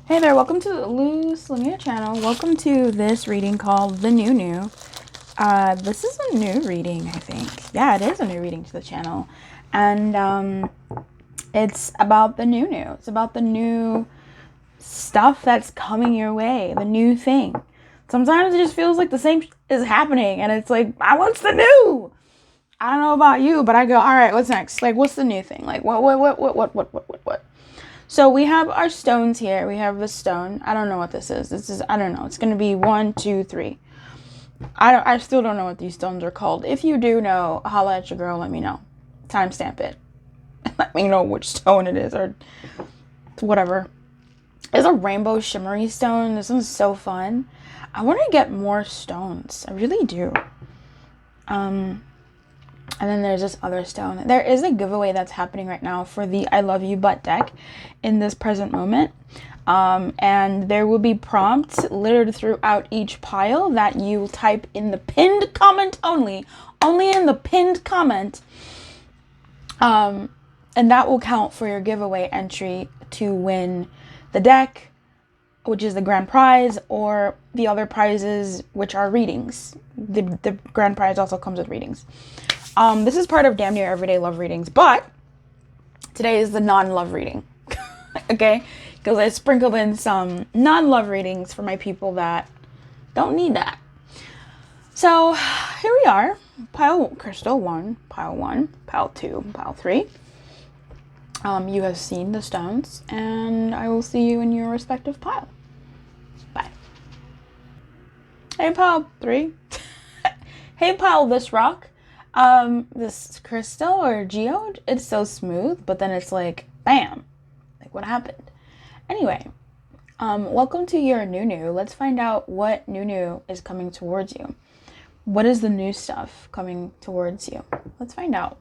Hey there, welcome to the Lumiere channel. Welcome to this reading called The New. This is a new reading, I think. Yeah, it is a new reading to the channel. And it's about the new. It's about the new stuff that's coming your way, the new thing. Sometimes it just feels like the same is happening, and it's like, what's the new? I don't know about you, but I go, all right, what's next? Like, what's the new thing? Like, what? So we have our stones here. We have the stone. I don't know what this is. I don't know. It's going to be 1, 2, 3. I still don't know what these stones are called. If you do know, holla at your girl. Let me know. Timestamp it. Let me know which stone it is or whatever. It's a rainbow shimmery stone. This one's so fun. I want to get more stones. I really do. And then there's this other stone. There is a giveaway that's happening right now for the I Love You Butt deck in this present moment. And there will be prompts littered throughout each pile that you type in the pinned comment only in the pinned comment. And that will count for your giveaway entry to win the deck, which is the grand prize, or the other prizes, which are readings. The grand prize also comes with readings. This is part of Damn Near Everyday Love Readings, but today is the non-love reading, okay? Because I sprinkled in some non-love readings for my people that don't need that. So here we are, pile crystal 1, pile 1, pile 2, pile 3. You have seen the stones, and I will see you in your respective pile. Bye. Hey, pile 3. Hey, pile this rock. This crystal or geode, it's so smooth, but then it's like, bam, like what happened? Anyway, welcome to your new. Let's find out what new is coming towards you. What is the new stuff coming towards you? Let's find out.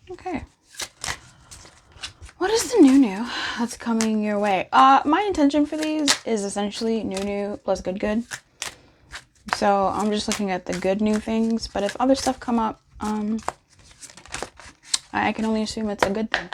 Okay. What is the new that's coming your way? My intention for these is essentially new plus good. So I'm just looking at the good new things, but if other stuff come up, I can only assume it's a good thing.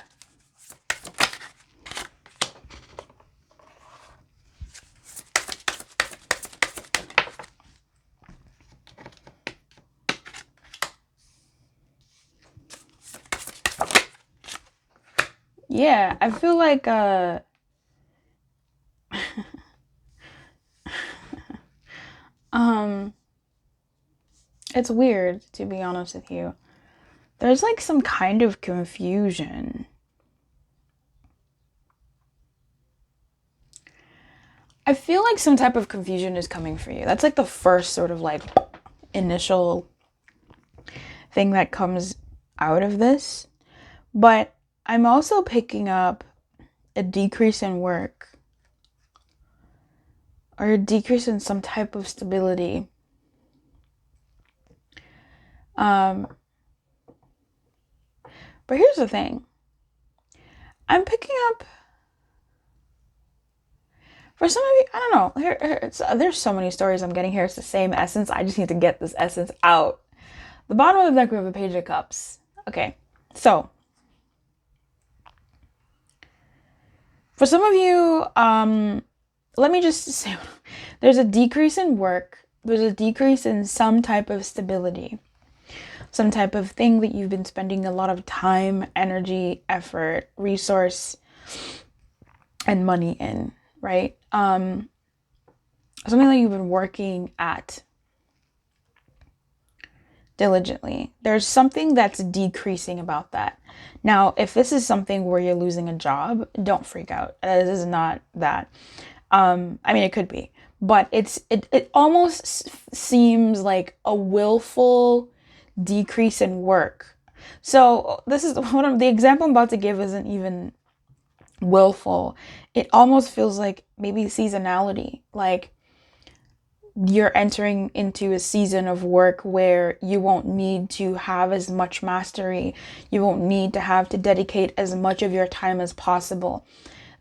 Yeah, I feel like it's weird, to be honest with you. There's like some kind of confusion. I feel like some type of confusion is coming for you. That's like the first sort of like initial thing that comes out of this. But I'm also picking up a decrease in work or a decrease in some type of stability. But here's the thing. I'm picking up, for some of you, I don't know, there's so many stories I'm getting here. It's the same essence. I just need to get this essence out. The bottom of the deck, we have a Page of Cups. Okay, so for some of you, let me just say, there's a decrease in work. There's a decrease in some type of stability. Some type of thing that you've been spending a lot of time, energy, effort, resource, and money in, right? Something that you've been working at diligently. There's something that's decreasing about that. Now, if this is something where you're losing a job, don't freak out. This is not that. I mean, it could be, but it almost seems like a willful decrease in work. So this is the example I'm about to give isn't even willful. It almost feels like maybe seasonality, like you're entering into a season of work where you won't need to have as much mastery. You won't need to have to dedicate as much of your time as possible.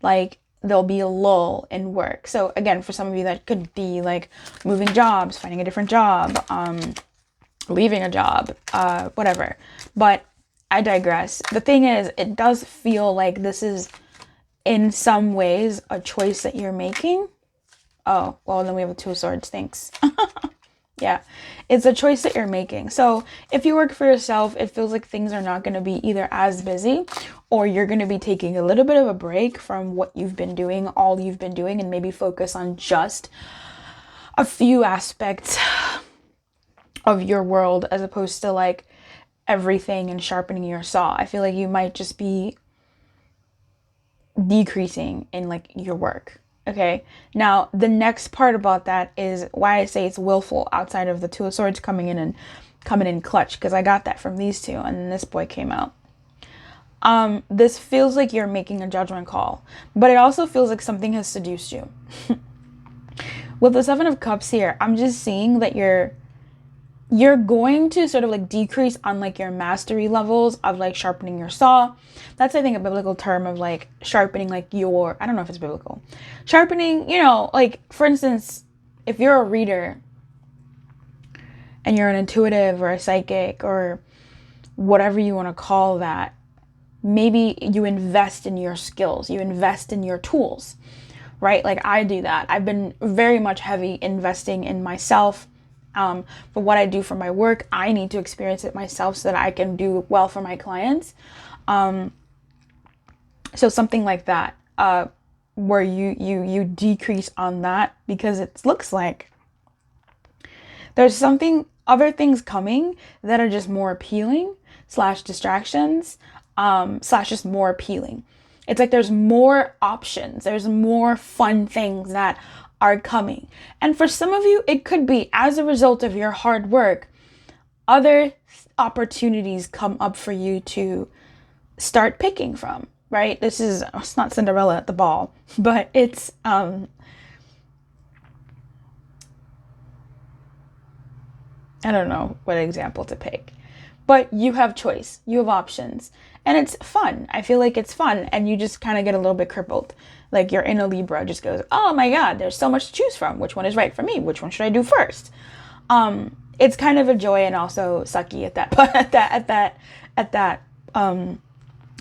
Like there'll be a lull in work. So again, for some of you that could be like moving jobs, finding a different job, leaving a job, whatever. But I digress. The thing is, it does feel like this is in some ways a choice that you're making. Oh, well, then we have a Two of Swords. Thanks. Yeah, it's a choice that you're making. So if you work for yourself, it feels like things are not going to be either as busy, or you're going to be taking a little bit of a break from what you've been doing, all you've been doing, and maybe focus on just a few aspects of your world as opposed to like everything and sharpening your saw. I feel like you might just be decreasing in like your work. Okay, now the next part about that is why I say it's willful outside of the Two of Swords coming in clutch, because I got that from these two and then this boy came out. This feels like you're making a judgment call, but it also feels like something has seduced you. With the Seven of Cups here, I'm just seeing that you're going to sort of like decrease on like your mastery levels of like sharpening your saw. That's, I think, a biblical term of like sharpening like your, I don't know if it's biblical. Sharpening, you know, like for instance, if you're a reader and you're an intuitive or a psychic or whatever you want to call that, maybe you invest in your skills, you invest in your tools, right? Like I do that. I've been very much heavy investing in myself. For what I do for my work, I need to experience it myself so that I can do well for my clients. So something like that, where you decrease on that, because it looks like there's other things coming that are just more appealing / distractions, / just more appealing. It's like there's more options. There's more fun things that are coming. And for some of you, it could be as a result of your hard work, other opportunities come up for you to start picking from, right? It's not Cinderella at the ball, but it's, I don't know what example to pick, but you have choice, you have options, and it's fun. I feel like it's fun, and you just kind of get a little bit crippled. Like your inner Libra just goes, oh my God, there's so much to choose from. Which one is right for me? Which one should I do first? It's kind of a joy and also sucky at that,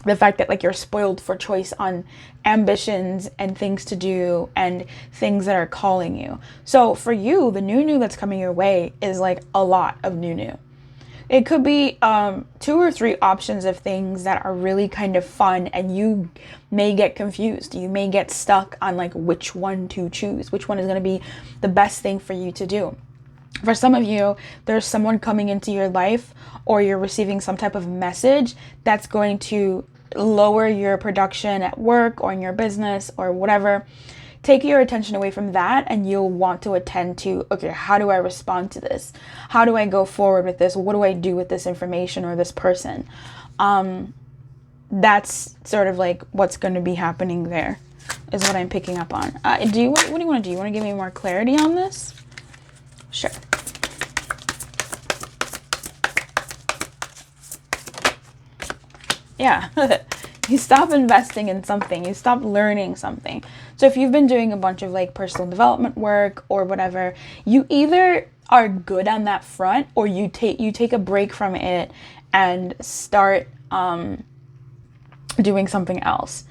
the fact that like you're spoiled for choice on ambitions and things to do and things that are calling you. So for you, the new that's coming your way is like a lot of new. It could be 2 or 3 options of things that are really kind of fun, and you may get confused. You may get stuck on like which one to choose, which one is going to be the best thing for you to do. For some of you, there's someone coming into your life, or you're receiving some type of message that's going to lower your production at work or in your business or whatever. Take your attention away from that, and you'll want to attend to, okay, how do I respond to this? How do I go forward with this? What do I do with this information or this person? That's sort of like what's going to be happening there, is what I'm picking up on. What do you want to do? You want to give me more clarity on this? Sure. Yeah. You stop investing in something, you stop learning something. So if you've been doing a bunch of like personal development work or whatever, you either are good on that front, or you take a break from it and start doing something else.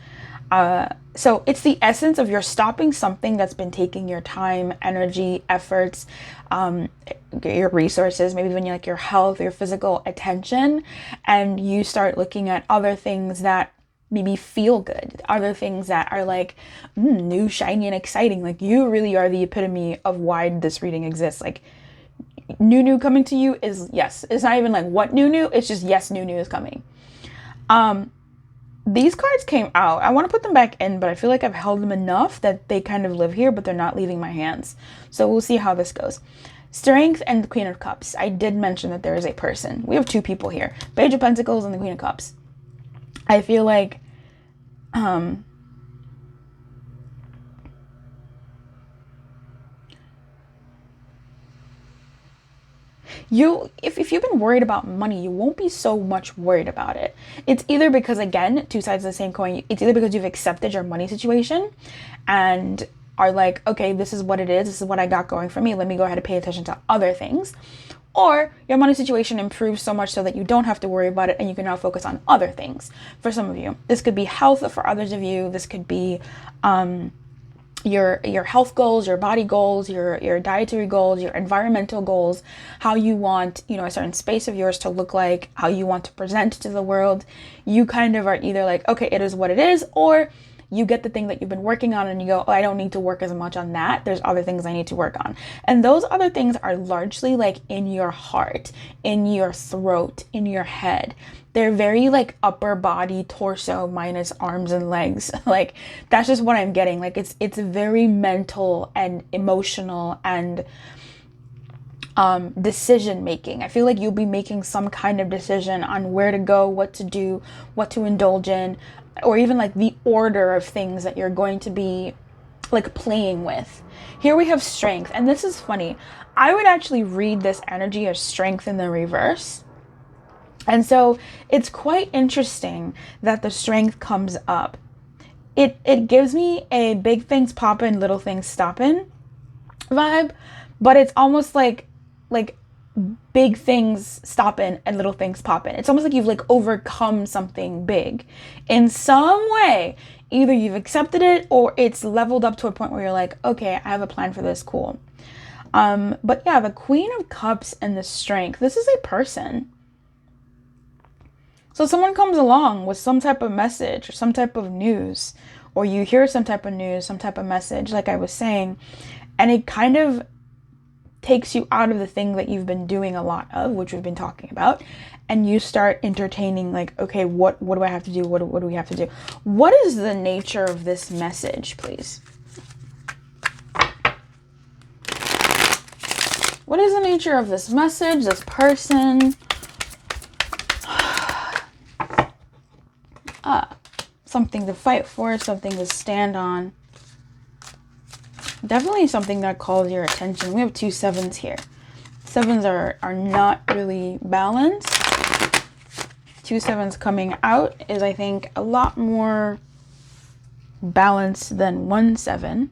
So it's the essence of you're stopping something that's been taking your time, energy, efforts, your resources, maybe even like your health, your physical attention, and you start looking at other things that maybe feel good, other things that are like new, shiny, and exciting. Like you really are the epitome of why this reading exists. Like new coming to you is yes. It's not even like what new. It's just yes, new is coming. These cards came out. I want to put them back in, but I feel like I've held them enough that they kind of live here, but they're not leaving my hands. So we'll see how this goes. Strength and the Queen of Cups. I did mention that there is a person. We have 2 people here. Page of Pentacles and the Queen of Cups. I feel like if you've been worried about money, you won't be so much worried about it. It's either because, again, 2 sides of the same coin, it's either because you've accepted your money situation and are like, okay, this is what it is, this is what I got going for me, let me go ahead and pay attention to other things. or your money situation improves so much so that you don't have to worry about it and you can now focus on other things. For some of you, this could be health. For others of you, this could be your health goals, your body goals, your dietary goals, your environmental goals, how you want, a certain space of yours to look like, how you want to present to the world. You kind of are either like, okay, it is what it is, or you get the thing that you've been working on and you go, oh, I don't need to work as much on that. There's other things I need to work on. And those other things are largely like in your heart, in your throat, in your head. They're very like upper body, torso minus arms and legs. Like that's just what I'm getting. Like it's very mental and emotional and decision making. I feel like you'll be making some kind of decision on where to go, what to do, what to indulge in, or even like the order of things that you're going to be like playing with. Here we have strength, and this is funny. I would actually read this energy as strength in the reverse. And so it's quite interesting that the strength comes up. It gives me a big things poppin', little things stoppin' vibe, but it's almost like big things stoppin' and little things poppin'. It's almost like you've like overcome something big in some way. Either you've accepted it or it's leveled up to a point where you're like, okay, I have a plan for this, cool. But yeah, the Queen of Cups and the Strength, this is a person. So someone comes along with some type of message or some type of news, or you hear some type of news, some type of message, like I was saying, and it kind of takes you out of the thing that you've been doing a lot of, which we've been talking about, and you start entertaining like, okay, what do I have to do? What do we have to do? What is the nature of this message, please? What is the nature of this message, this person? Something to fight for, something to stand on. Definitely something that calls your attention. We have 2 sevens here. Sevens are not really balanced. 2 sevens coming out is, I think, a lot more balanced than 1 7.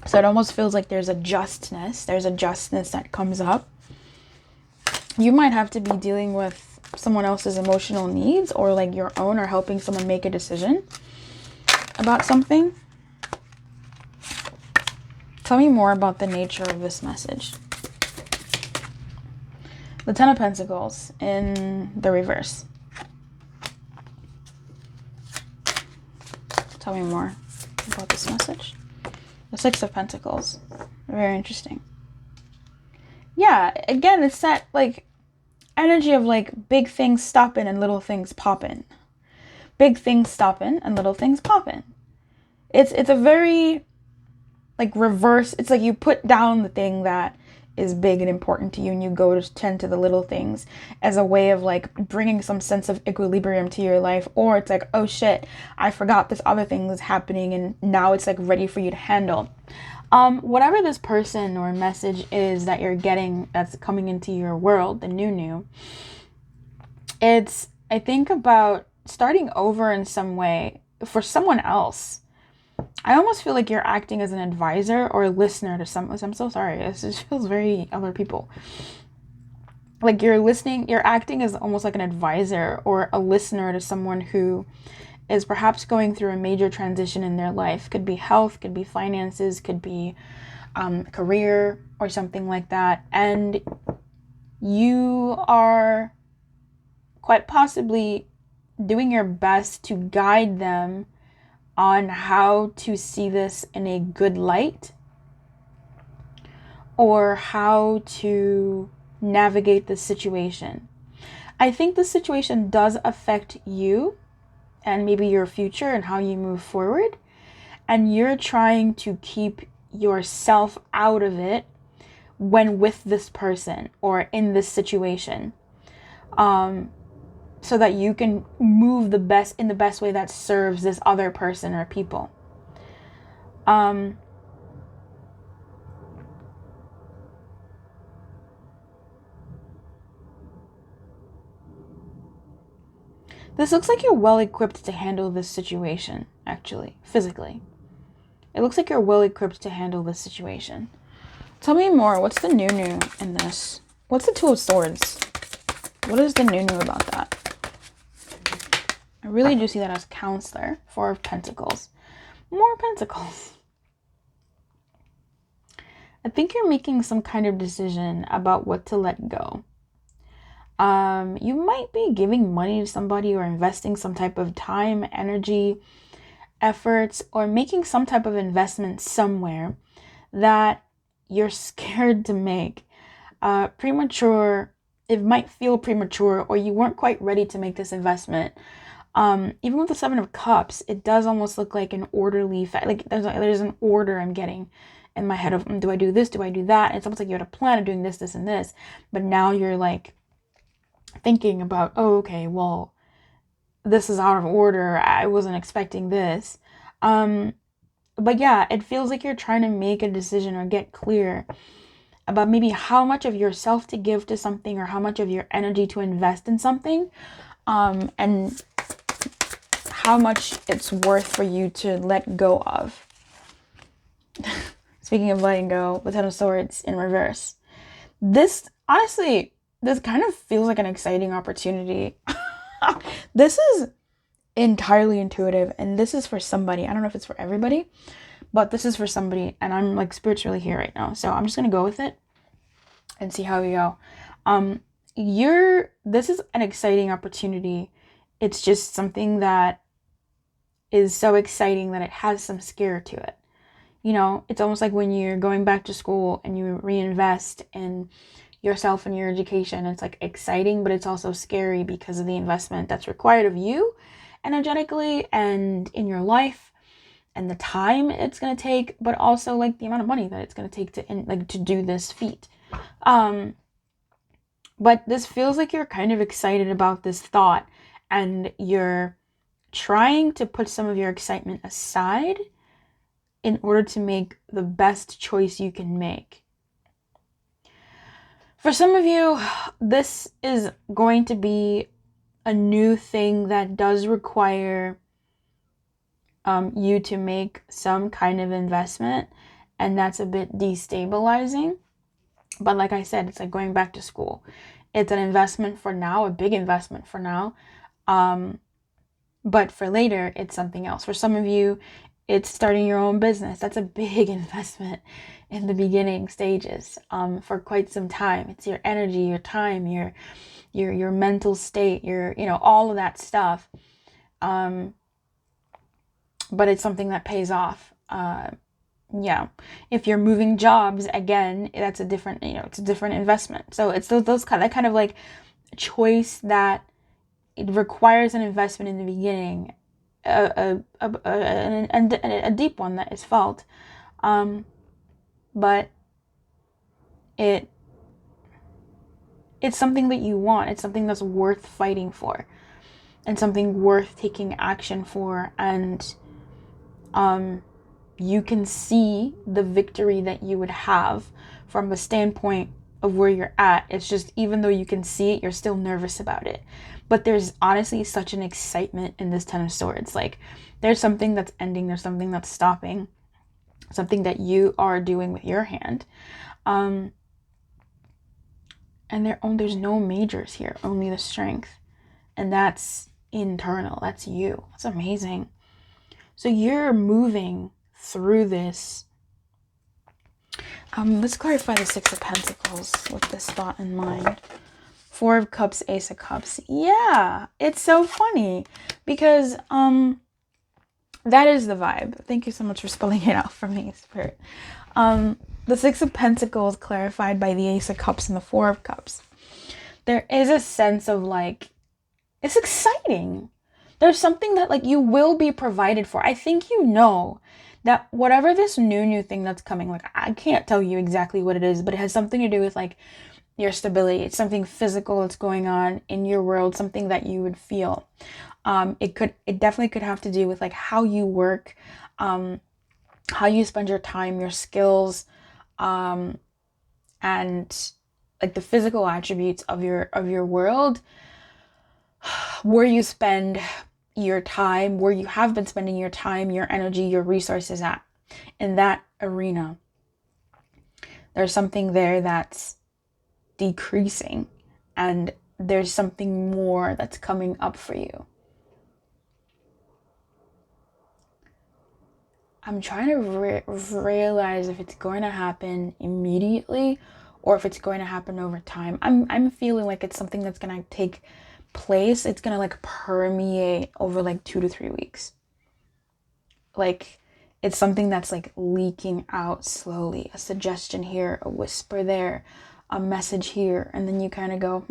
So it almost feels like there's a justness. There's a justness that comes up. You might have to be dealing with someone else's emotional needs or like your own, or helping someone make a decision about something. Tell me more about the nature of this message. The Ten of Pentacles in the reverse. Tell me more about this message. The Six of Pentacles. Very interesting. Yeah, again, it's that like energy of like big things stopping and little things popping. Big things stopping and little things popping. It's a very like reverse. It's like you put down the thing that is big and important to you and you go to tend to the little things as a way of like bringing some sense of equilibrium to your life. Or it's like, oh shit, I forgot this other thing is happening and now it's like ready for you to handle. Whatever this person or message is that you're getting that's coming into your world, the new, it's, I think, about starting over in some way for someone else. I almost feel like you're acting as an advisor or a listener to someone. I'm so sorry. It just feels very other people. Like you're listening, you're acting as almost like an advisor or a listener to someone who is perhaps going through a major transition in their life. Could be health, could be finances, could be career or something like that. And you are quite possibly doing your best to guide them on how to see this in a good light, or how to navigate the situation. I think the situation does affect you and maybe your future and how you move forward, and you're trying to keep yourself out of it when with this person or in this situation, so that you can move in the best way that serves this other person or people. This looks like you're well equipped to handle this situation, actually, physically. It looks like you're well equipped to handle this situation. Tell me more. What's the new in this? What's the Two of Swords? What is the new about that? I really do see that as counselor. Four of Pentacles. More Pentacles. I think you're making some kind of decision about what to let go. You might be giving money to somebody or investing some type of time, energy, efforts, or making some type of investment somewhere that you're scared to make. Premature, it might feel premature, or you weren't quite ready to make this investment. Even with the Seven of Cups, it does almost look like an orderly, like there's an order I'm getting in my head of, do I do this, do I do that? And it's almost like you had a plan of doing this, this, and this, but now you're like thinking about, oh, okay, well, this is out of order, I wasn't expecting this. But yeah, it feels like you're trying to make a decision or get clear about maybe how much of yourself to give to something, or how much of your energy to invest in something, and how much it's worth for you to let go of. Speaking of letting go, the Ten of Swords in reverse. This, honestly, this kind of feels like an exciting opportunity. This is entirely intuitive, and this is for somebody. I don't know if it's for everybody, but this is for somebody, and I'm like spiritually here right now, so I'm just gonna go with it and see how we go. This is an exciting opportunity. It's just something that is so exciting that it has some scare to it. You know, it's almost like when you're going back to school and you reinvest in yourself and your education. It's like exciting, but it's also scary because of the investment that's required of you energetically and in your life, and the time it's going to take, but also like the amount of money that it's going to take to do this feat. But this feels like you're kind of excited about this thought, and you're trying to put some of your excitement aside in order to make the best choice you can make. For some of you, this is going to be a new thing that does require you to make some kind of investment, and that's a bit destabilizing. But like I said, it's like going back to school. It's an investment for now, a big investment for now. But for later, it's something else. For some of you, it's starting your own business. That's a big investment in the beginning stages, for quite some time. It's your energy, your time, your mental state, all of that stuff. But it's something that pays off. Yeah. If you're moving jobs, again, that's a different, it's a different investment. So it's that kind of like choice that it requires an investment in the beginning, a deep one that is felt, but it's something that you want. It's something that's worth fighting for, and something worth taking action for, and you can see the victory that you would have from a standpoint of where you're at. It's just, even though you can see it, you're still nervous about it. But there's honestly such an excitement in this Ten of Swords. Like, there's something that's ending, there's something that's stopping, something that you are doing with your hand. And there's no majors here, only the strength. And that's internal, that's you. That's amazing. So you're moving through this. Let's clarify the Six of Pentacles with this thought in mind. Four of Cups, Ace of Cups. Yeah, it's so funny because that is the vibe. Thank you so much for spelling it out for me, Spirit. The Six of Pentacles clarified by the Ace of Cups and the Four of Cups. There is a sense of like, it's exciting. There's something that like you will be provided for. I think you know that whatever this new thing that's coming, like I can't tell you exactly what it is, but it has something to do with like your stability. It's something physical that's going on in your world, something that you would feel. It definitely could have to do with like how you work, how you spend your time, your skills, and like the physical attributes of your world, where you spend your time, where you have been spending your time, your energy, your resources at, in that arena. There's something there that's decreasing, and there's something more that's coming up for you. I'm trying to realize if it's going to happen immediately or if it's going to happen over time. I'm feeling like it's something that's going to take place. It's going to like permeate over like 2 to 3 weeks. Like it's something that's like leaking out slowly. A suggestion here, a whisper there, a message here, and then you kind of go,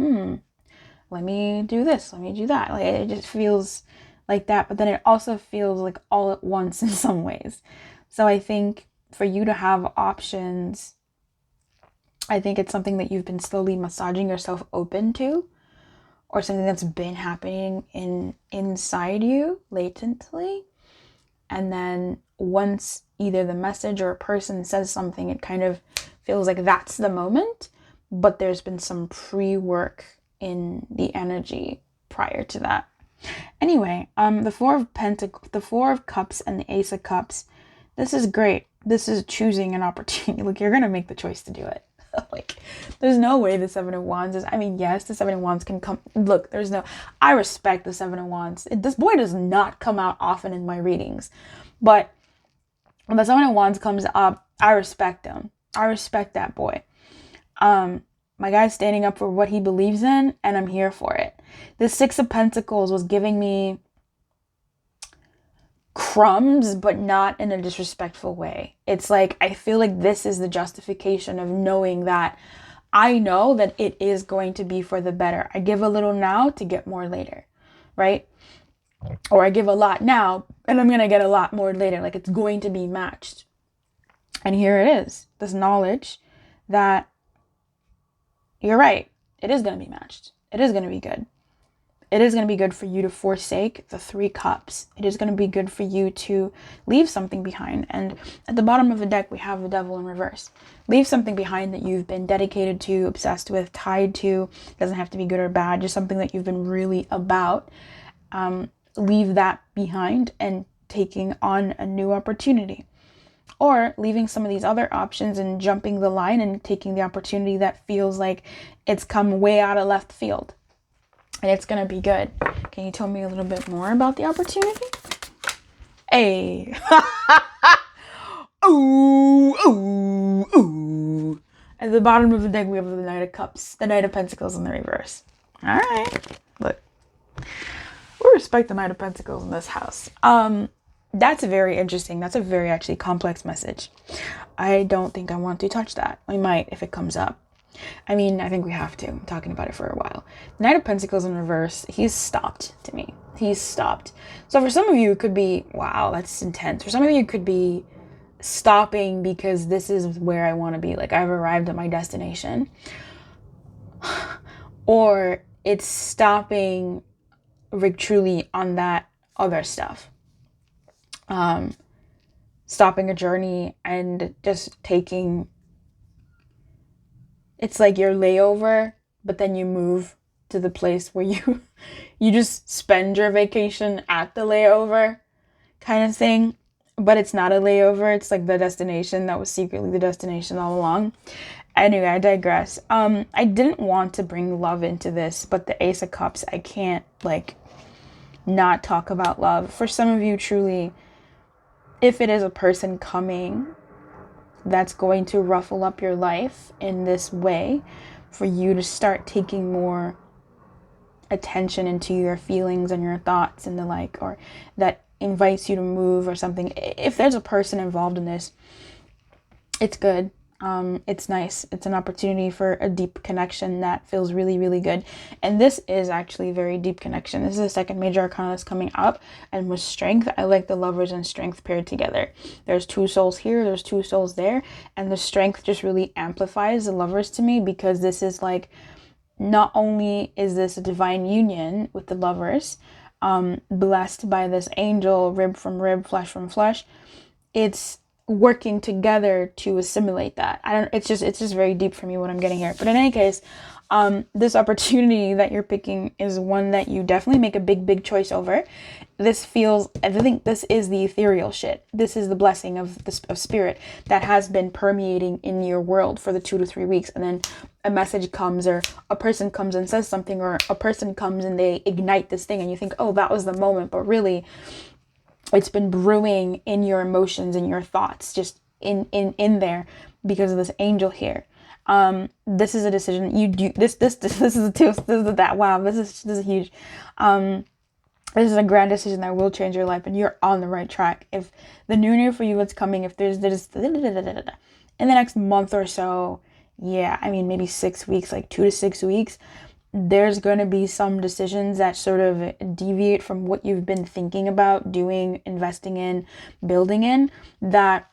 let me do this, let me do that. Like it just feels like that, but then it also feels like all at once in some ways. So I think for you to have options, I think it's something that you've been slowly massaging yourself open to, or something that's been happening inside you latently. And then once either the message or a person says something, it kind of feels like that's the moment, but there's been some pre-work in the energy prior to that. Anyway, the Four of Cups and the Ace of Cups, this is great. This is choosing an opportunity. Like, you're gonna make the choice to do it. Like, there's no way the Seven of Wands is, I mean, yes, the Seven of Wands can come, look, I respect the Seven of Wands. This boy does not come out often in my readings, but when the Seven of Wands comes up, I respect him. I respect that boy. My guy's standing up for what he believes in, and I'm here for it. The Six of Pentacles was giving me crumbs, but not in a disrespectful way. It's like, I feel like this is the justification of knowing that I know that it is going to be for the better. I give a little now to get more later, right? Or I give a lot now, and I'm going to get a lot more later. Like, it's going to be matched. And here it is, this knowledge that you're right. It is going to be matched. It is going to be good. It is going to be good for you to forsake the Three Cups. It is going to be good for you to leave something behind. And at the bottom of the deck, we have the Devil in reverse. Leave something behind that you've been dedicated to, obsessed with, tied to. It doesn't have to be good or bad, just something that you've been really about. Leave that behind and taking on a new opportunity. Or leaving some of these other options and jumping the line and taking the opportunity that feels like it's come way out of left field. And it's going to be good. Can you tell me a little bit more about the opportunity? Hey. Ooh, ooh, ooh. At the bottom of the deck, we have the Knight of Cups, the Knight of Pentacles in the reverse. All right. Look. We respect the Knight of Pentacles in this house. That's very interesting. That's a very actually complex message. I don't think I want to touch that. We might if it comes up. I mean, I think we have to. I'm talking about it for a while. The Knight of Pentacles in reverse, he's stopped to me. He's stopped. So for some of you, it could be, wow, that's intense. For some of you, it could be stopping because this is where I want to be. Like, I've arrived at my destination. Or it's stopping truly on that other stuff. Stopping a journey and just taking, it's like your layover, but then you move to the place where you just spend your vacation at the layover kind of thing, but it's not a layover. It's like the destination that was secretly the destination all along. Anyway, I digress. I didn't want to bring love into this, but the Ace of Cups, I can't like not talk about love. For some of you, truly, if it is a person coming that's going to ruffle up your life in this way, for you to start taking more attention into your feelings and your thoughts and the like, or that invites you to move or something. If there's a person involved in this, it's good. It's nice. It's an opportunity for a deep connection that feels really, really good. And this is actually a very deep connection. This is the second major arcana that's coming up. And with strength, I like the Lovers and strength paired together. There's two souls here, there's two souls there. And the strength just really amplifies the Lovers to me, because this is like, not only is this a divine union with the Lovers, blessed by this angel, rib from rib, flesh from flesh, it's working together to assimilate that. It's just very deep for me what I'm getting here. But in any case, This opportunity that you're picking is one that you definitely make a big choice over. This feels, I think this is the ethereal shit. This is the blessing of spirit that has been permeating in your world for the 2 to 3 weeks. And then a message comes, or a person comes and says something, or a person comes and they ignite this thing and you think, oh, that was the moment. But really, it's been brewing in your emotions and your thoughts, just in there, because of this angel here. This is a decision you do. This is a two. This is that. Wow, this is huge. This is a grand decision that will change your life, and you're on the right track. If the new for you, what's coming, if there's in the next month or so, yeah, I mean maybe 6 weeks, like 2 to 6 weeks, there's going to be some decisions that sort of deviate from what you've been thinking about doing, investing in, building in, that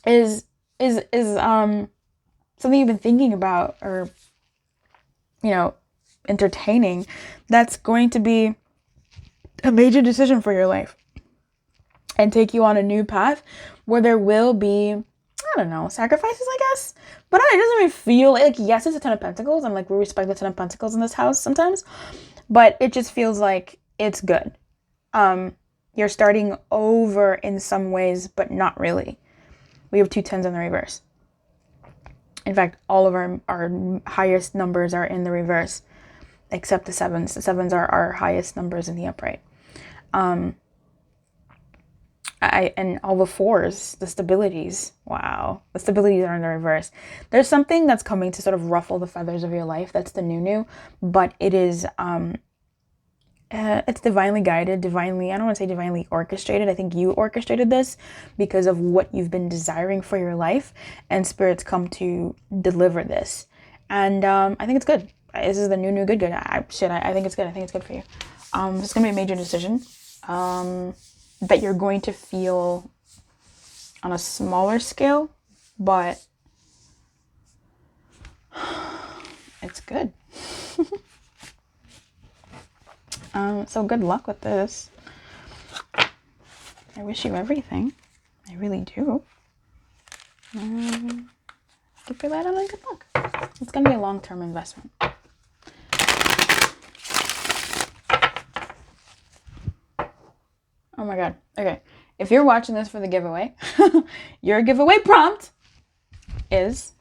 is something you've been thinking about, or entertaining, that's going to be a major decision for your life and take you on a new path where there will be, I don't know, sacrifices, I guess. But it doesn't really feel like, yes, it's a 10 of Pentacles, and like we respect the 10 of Pentacles in this house sometimes, but it just feels like it's good. You're starting over in some ways, but not really. We have 2 10s in the reverse. In fact, all of our highest numbers are in the reverse, except the 7s. The 7s are our highest numbers in the upright. And all the 4s, the stabilities, wow, the stabilities are in the reverse. There's something that's coming to sort of ruffle the feathers of your life. That's the new, but it is, it's divinely guided, divinely, I don't want to say divinely orchestrated. I think you orchestrated this because of what you've been desiring for your life, and spirits come to deliver this. And I think it's good. This is the new good. I think it's good. I think it's good for you. It's going to be a major decision that you're going to feel on a smaller scale, but it's good. So good luck with this. I wish you everything. I really do. Keep your light on and good luck. It's going to be a long-term investment. Oh my God. Okay. If you're watching this for the giveaway, your giveaway prompt is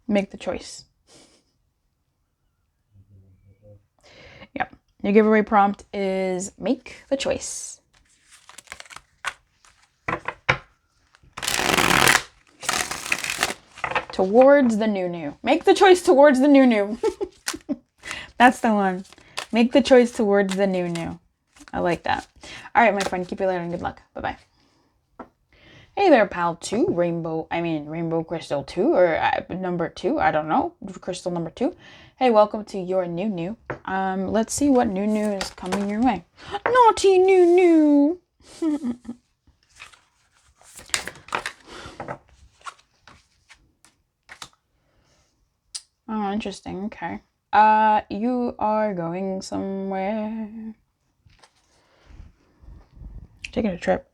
make the choice. Yep. Your giveaway prompt is make the choice. Towards the new. Make the choice towards the new. That's the one. Make the choice towards the new. I like that. All right, my friend. Keep your light on. Good luck. Bye-bye. Hey there, pal 2. Rainbow Crystal 2, or number 2. I don't know. Crystal number 2. Hey, welcome to your new. Let's see what new is coming your way. Naughty new. Oh, interesting. Okay. You are going somewhere. Taking a trip.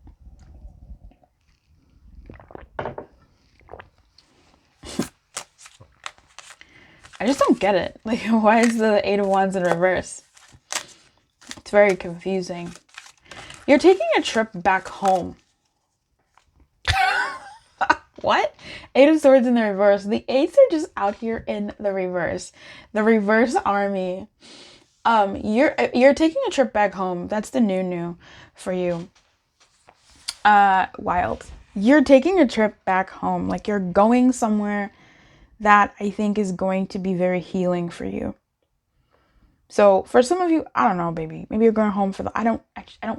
I just don't get it. Like, why is the 8 of Wands in reverse? It's very confusing. You're taking a trip back home. What? 8 of Swords in the reverse. The 8s are just out here in the reverse. The reverse army. You're taking a trip back home. That's the new for you. Wild. You're taking a trip back home. Like, you're going somewhere that I think is going to be very healing for you. So for some of you, I don't know, baby. Maybe you're going home for I don't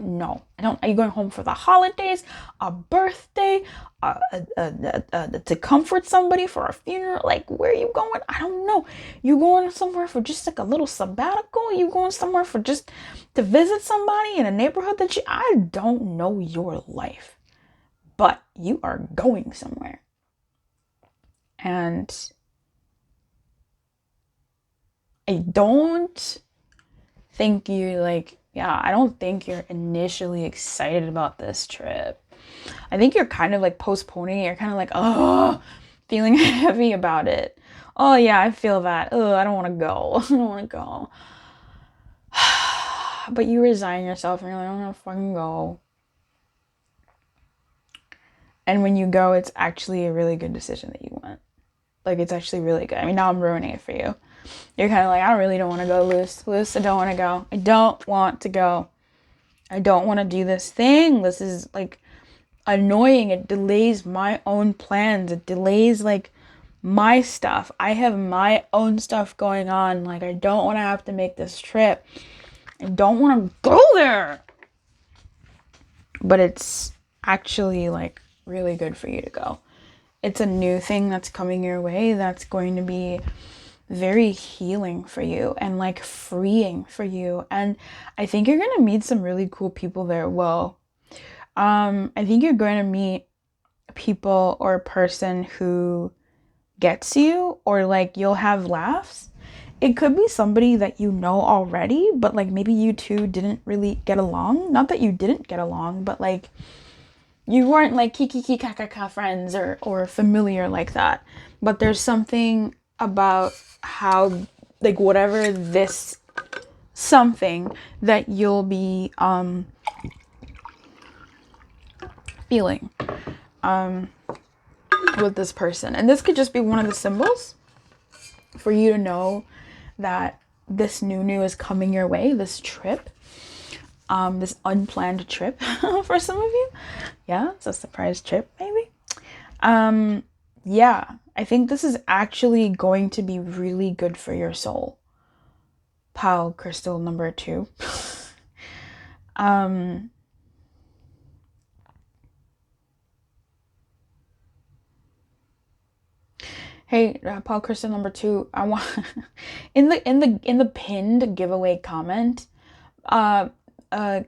know. Are you going home for the holidays, a birthday, to comfort somebody, for a funeral? Like, where are you going? I don't know. You going somewhere for just like a little sabbatical? You going somewhere for just to visit somebody in a neighborhood that I don't know your life, but you are going somewhere. And I don't think you're initially excited about this trip. I think you're kind of like postponing it. You're kind of like, oh, feeling heavy about it. Oh yeah, I feel that. Oh, I don't want to go. I don't want to go. But you resign yourself and you're like, I'm gonna fucking go. And when you go, it's actually a really good decision that you went. Like, it's actually really good. I mean, now I'm ruining it for you. You're kind of like, I really don't want to go, Luce. Luce, I don't want to go. I don't want to go. I don't want to do this thing. This is, like, annoying. It delays my own plans. It delays, like, my stuff. I have my own stuff going on. Like, I don't want to have to make this trip. I don't want to go there. But it's actually, like, really good for you to go. It's a new thing that's coming your way that's going to be very healing for you and like freeing for you. And I think you're going to meet some really cool people there. Well, I think you're going to meet people or a person who gets you, or like you'll have laughs. It could be somebody that you know already, but like maybe you two didn't really get along. Not that you didn't get along, but like you weren't like kiki kaka friends or familiar like that. But there's something about how, like, whatever this something that you'll be feeling with this person. And this could just be one of the symbols for you to know that this new is coming your way, this trip. This unplanned trip for some of you. Yeah, it's a surprise trip, maybe. Yeah, I think this is actually going to be really good for your soul. Pal crystal number 2. Hey, Pal crystal number 2. I want in the pinned giveaway comment.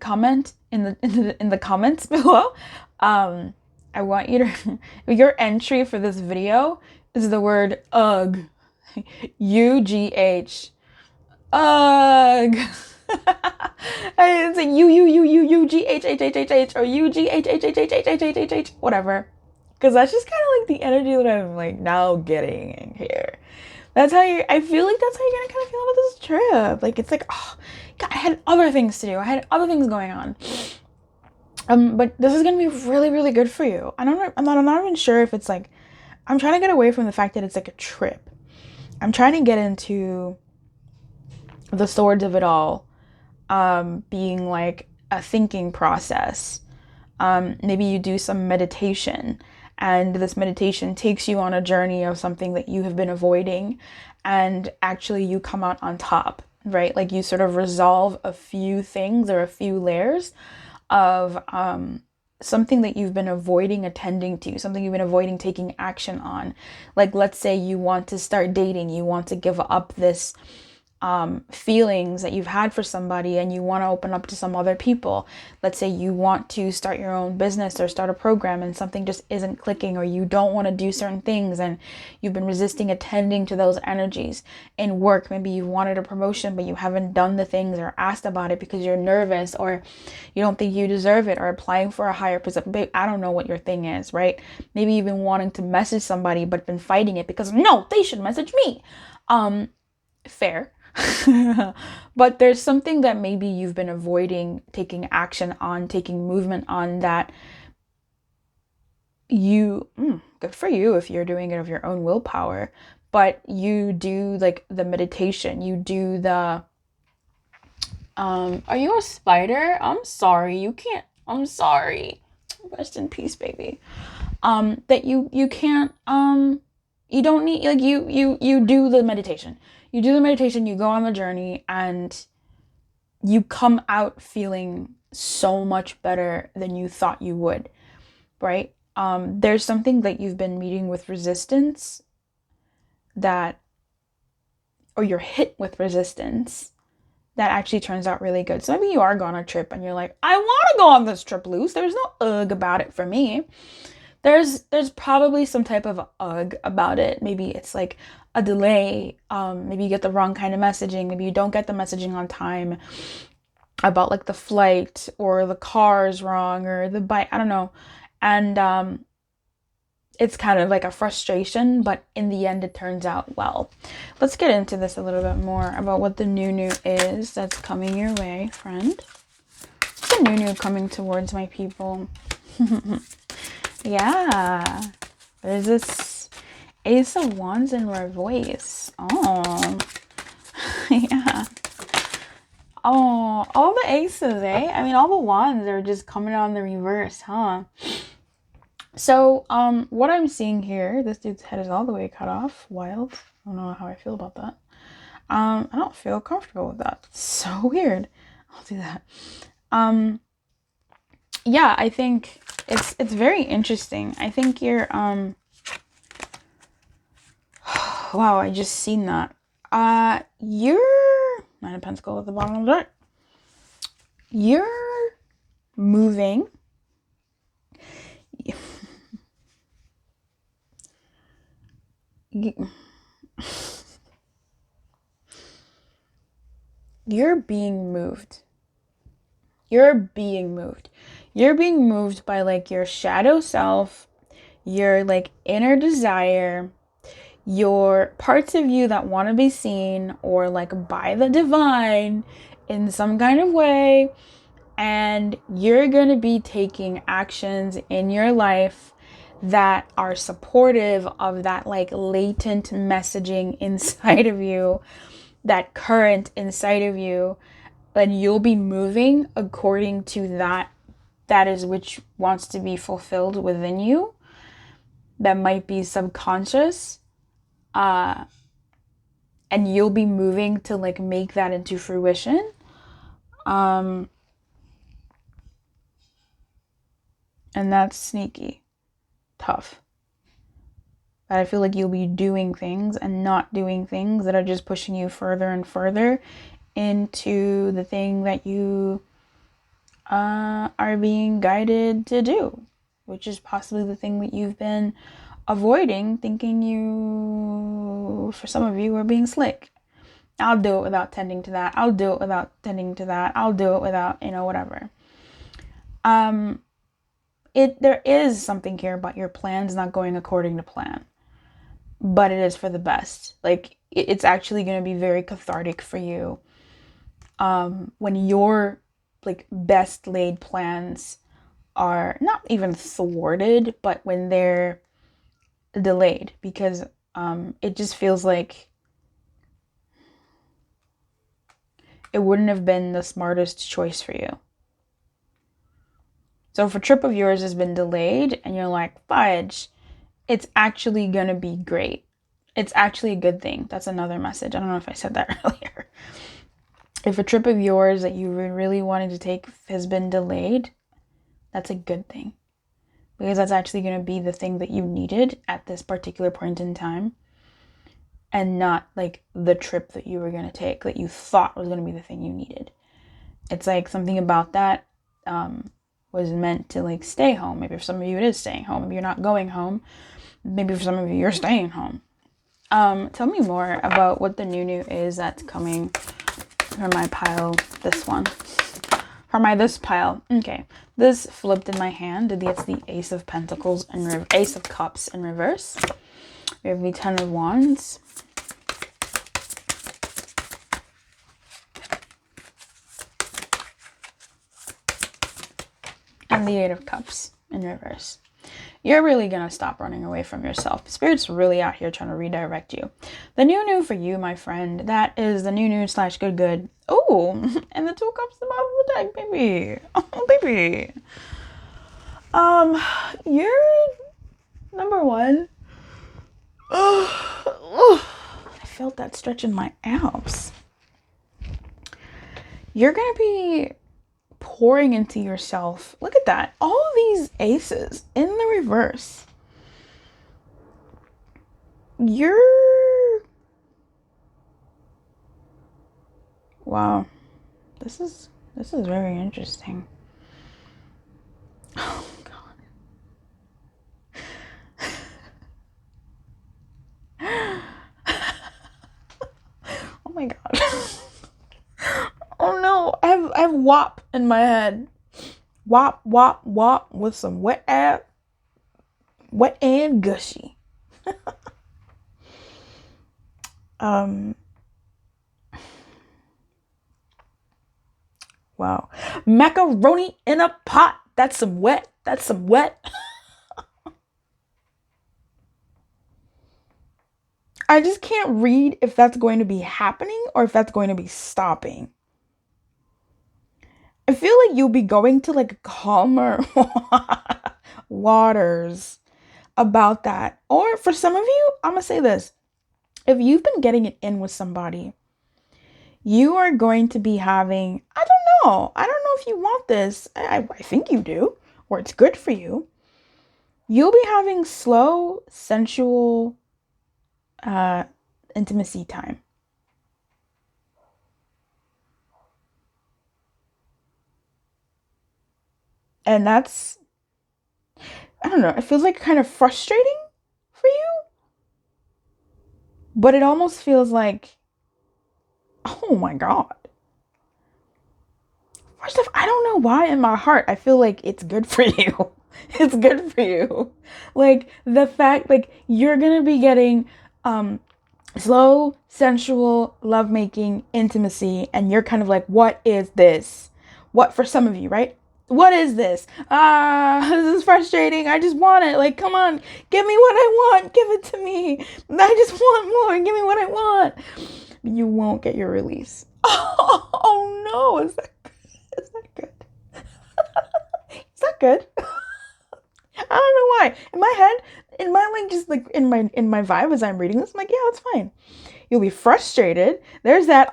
Comment in the comments below. I want you to your entry for this video is the word ugh. UGH. Ugh. It's like UGH or UGH whatever. Because that's just kind of like the energy that I'm like now getting in here. That's how I feel like that's how you're gonna kind of feel about this trip. Like, it's like, oh, God, I had other things to do. I had other things going on. But this is gonna be really, really good for you. I'm not even sure if it's like, I'm trying to get away from the fact that it's like a trip. I'm trying to get into the swords of it all, being like a thinking process. Maybe you do some meditation, and this meditation takes you on a journey of something that you have been avoiding, and actually you come out on top, right? Like you sort of resolve a few things or a few layers of something that you've been avoiding attending to, something you've been avoiding taking action on. Like, let's say you want to start dating, you want to give up this feelings that you've had for somebody and you want to open up to some other people. Let's say you want to start your own business or start a program and something just isn't clicking, or you don't want to do certain things and you've been resisting attending to those energies. In work, maybe you wanted a promotion but you haven't done the things or asked about it because you're nervous or you don't think you deserve it, or applying for a higher position. I don't know what your thing is, right? Maybe you've been wanting to message somebody but been fighting it because no, they should message me. Fair. But there's something that maybe you've been avoiding taking action on, taking movement on, that you, good for you if you're doing it of your own willpower, but you do like the meditation, you do the, are you a spider? I'm sorry, you can't, I'm sorry. Rest in peace, baby. That you can't, you don't need, like, you do the meditation. You do the meditation, you go on the journey, and you come out feeling so much better than you thought you would, right? There's something that you've been meeting with resistance that, or you're hit with resistance that actually turns out really good. So maybe you are going on a trip and you're like, I want to go on this trip, Luce. There's no ugh about it for me. There's probably some type of ugh about it. Maybe it's like a delay. Maybe you get the wrong kind of messaging. Maybe you don't get the messaging on time about like the flight, or the car is wrong, or the bike. I don't know. And it's kind of like a frustration, but in the end it turns out well. Let's get into this a little bit more about what the new is that's coming your way, friend. What's the new coming towards my people? Yeah, there's this Ace of Wands in reverse. Oh, yeah. Oh, all the aces, eh? I mean, all the wands are just coming on the reverse, huh? So, what I'm seeing here, this dude's head is all the way cut off. Wild. I don't know how I feel about that. I don't feel comfortable with that. It's so weird. I'll do that. Yeah, I think it's very interesting. I think you're, wow, I just seen that. You're, Nine of Pentacles at the bottom of the deck. You're moving. You're being moved. You're being moved. You're being moved by like your shadow self, your like inner desire, your parts of you that want to be seen or like by the divine in some kind of way. And you're going to be taking actions in your life that are supportive of that like latent messaging inside of you, that current inside of you, and you'll be moving according to that is which wants to be fulfilled within you. That might be subconscious, and you'll be moving to like make that into fruition. And that's sneaky, tough. But I feel like you'll be doing things and not doing things that are just pushing you further and further into the thing that you are being guided to do, which is possibly the thing that you've been avoiding, thinking you, for some of you, are being slick. I'll do it without tending to that. I'll do it without tending to that. I'll do it without, whatever. There is something here about your plans not going according to plan, but it is for the best. Like, it's actually going to be very cathartic for you when your like best laid plans are not even thwarted, but when they're delayed, because it just feels like it wouldn't have been the smartest choice for you. So if a trip of yours has been delayed and you're like, fudge, it's actually gonna be great. It's actually a good thing. That's another message. I don't know if I said that earlier. If a trip of yours that you really wanted to take has been delayed, that's a good thing. Because that's actually going to be the thing that you needed at this particular point in time. And not like the trip that you were going to take that you thought was going to be the thing you needed. It's like something about that was meant to like stay home. Maybe for some of you it is staying home. Maybe you're not going home. Maybe for some of you you're staying home. Tell me more about what the new is that's coming from my pile. This one. From this pile. Okay. This flipped in my hand. It's the Ace of Pentacles and Ace of Cups in reverse. We have the Ten of Wands. And the Eight of Cups in reverse. You're really going to stop running away from yourself. Spirit's really out here trying to redirect you. The new for you, my friend, that is the new / good. Oh, and the Two Cups at the bottom of the deck, baby. Oh, baby. You're number one. I felt that stretch in my abs. You're going to be pouring into yourself. Look at that. All of these aces in the reverse. Wow. This is very interesting. Oh god. Oh my god. Oh no, I have WAP in my head. Wop, wop, wop with some wet and gushy. Wow. Macaroni in a pot. That's some wet. That's some wet. I just can't read if that's going to be happening or if that's going to be stopping. I feel like you'll be going to like calmer waters about that. Or for some of you, I'm going to say this. If you've been getting it in with somebody, you are going to be having, I don't know if you want this. I think you do, or it's good for you. You'll be having slow, sensual intimacy time. And that's, I don't know, it feels like kind of frustrating for you. But it almost feels like, oh my God. First off, I don't know why in my heart I feel like it's good for you. It's good for you. Like the fact, like you're gonna be getting slow, sensual, lovemaking, intimacy, and you're kind of like, what is this? What, for some of you, right? What is this? This is frustrating. I just want it. Like, come on, give me what I want. Give it to me. I just want more. Give me what I want. You won't get your release. Oh no, is that good? Is that good? I don't know why. In my head, in my like just like in my vibe as I'm reading this, I'm like, yeah, that's fine. You'll be frustrated. There's that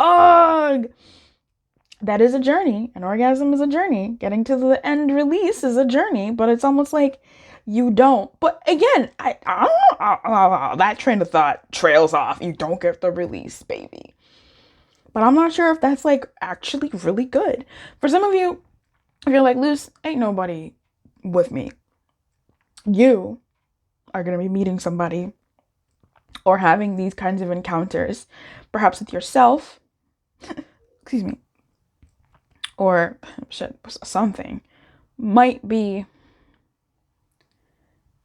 that is a journey. An orgasm is a journey. Getting to the end release is a journey, but it's almost like you don't. But again, I don't know. That train of thought trails off. You don't get the release, baby. But I'm not sure if that's like actually really good. For some of you, if you're like, Luce, ain't nobody with me. You are going to be meeting somebody or having these kinds of encounters, perhaps with yourself, excuse me, or something might be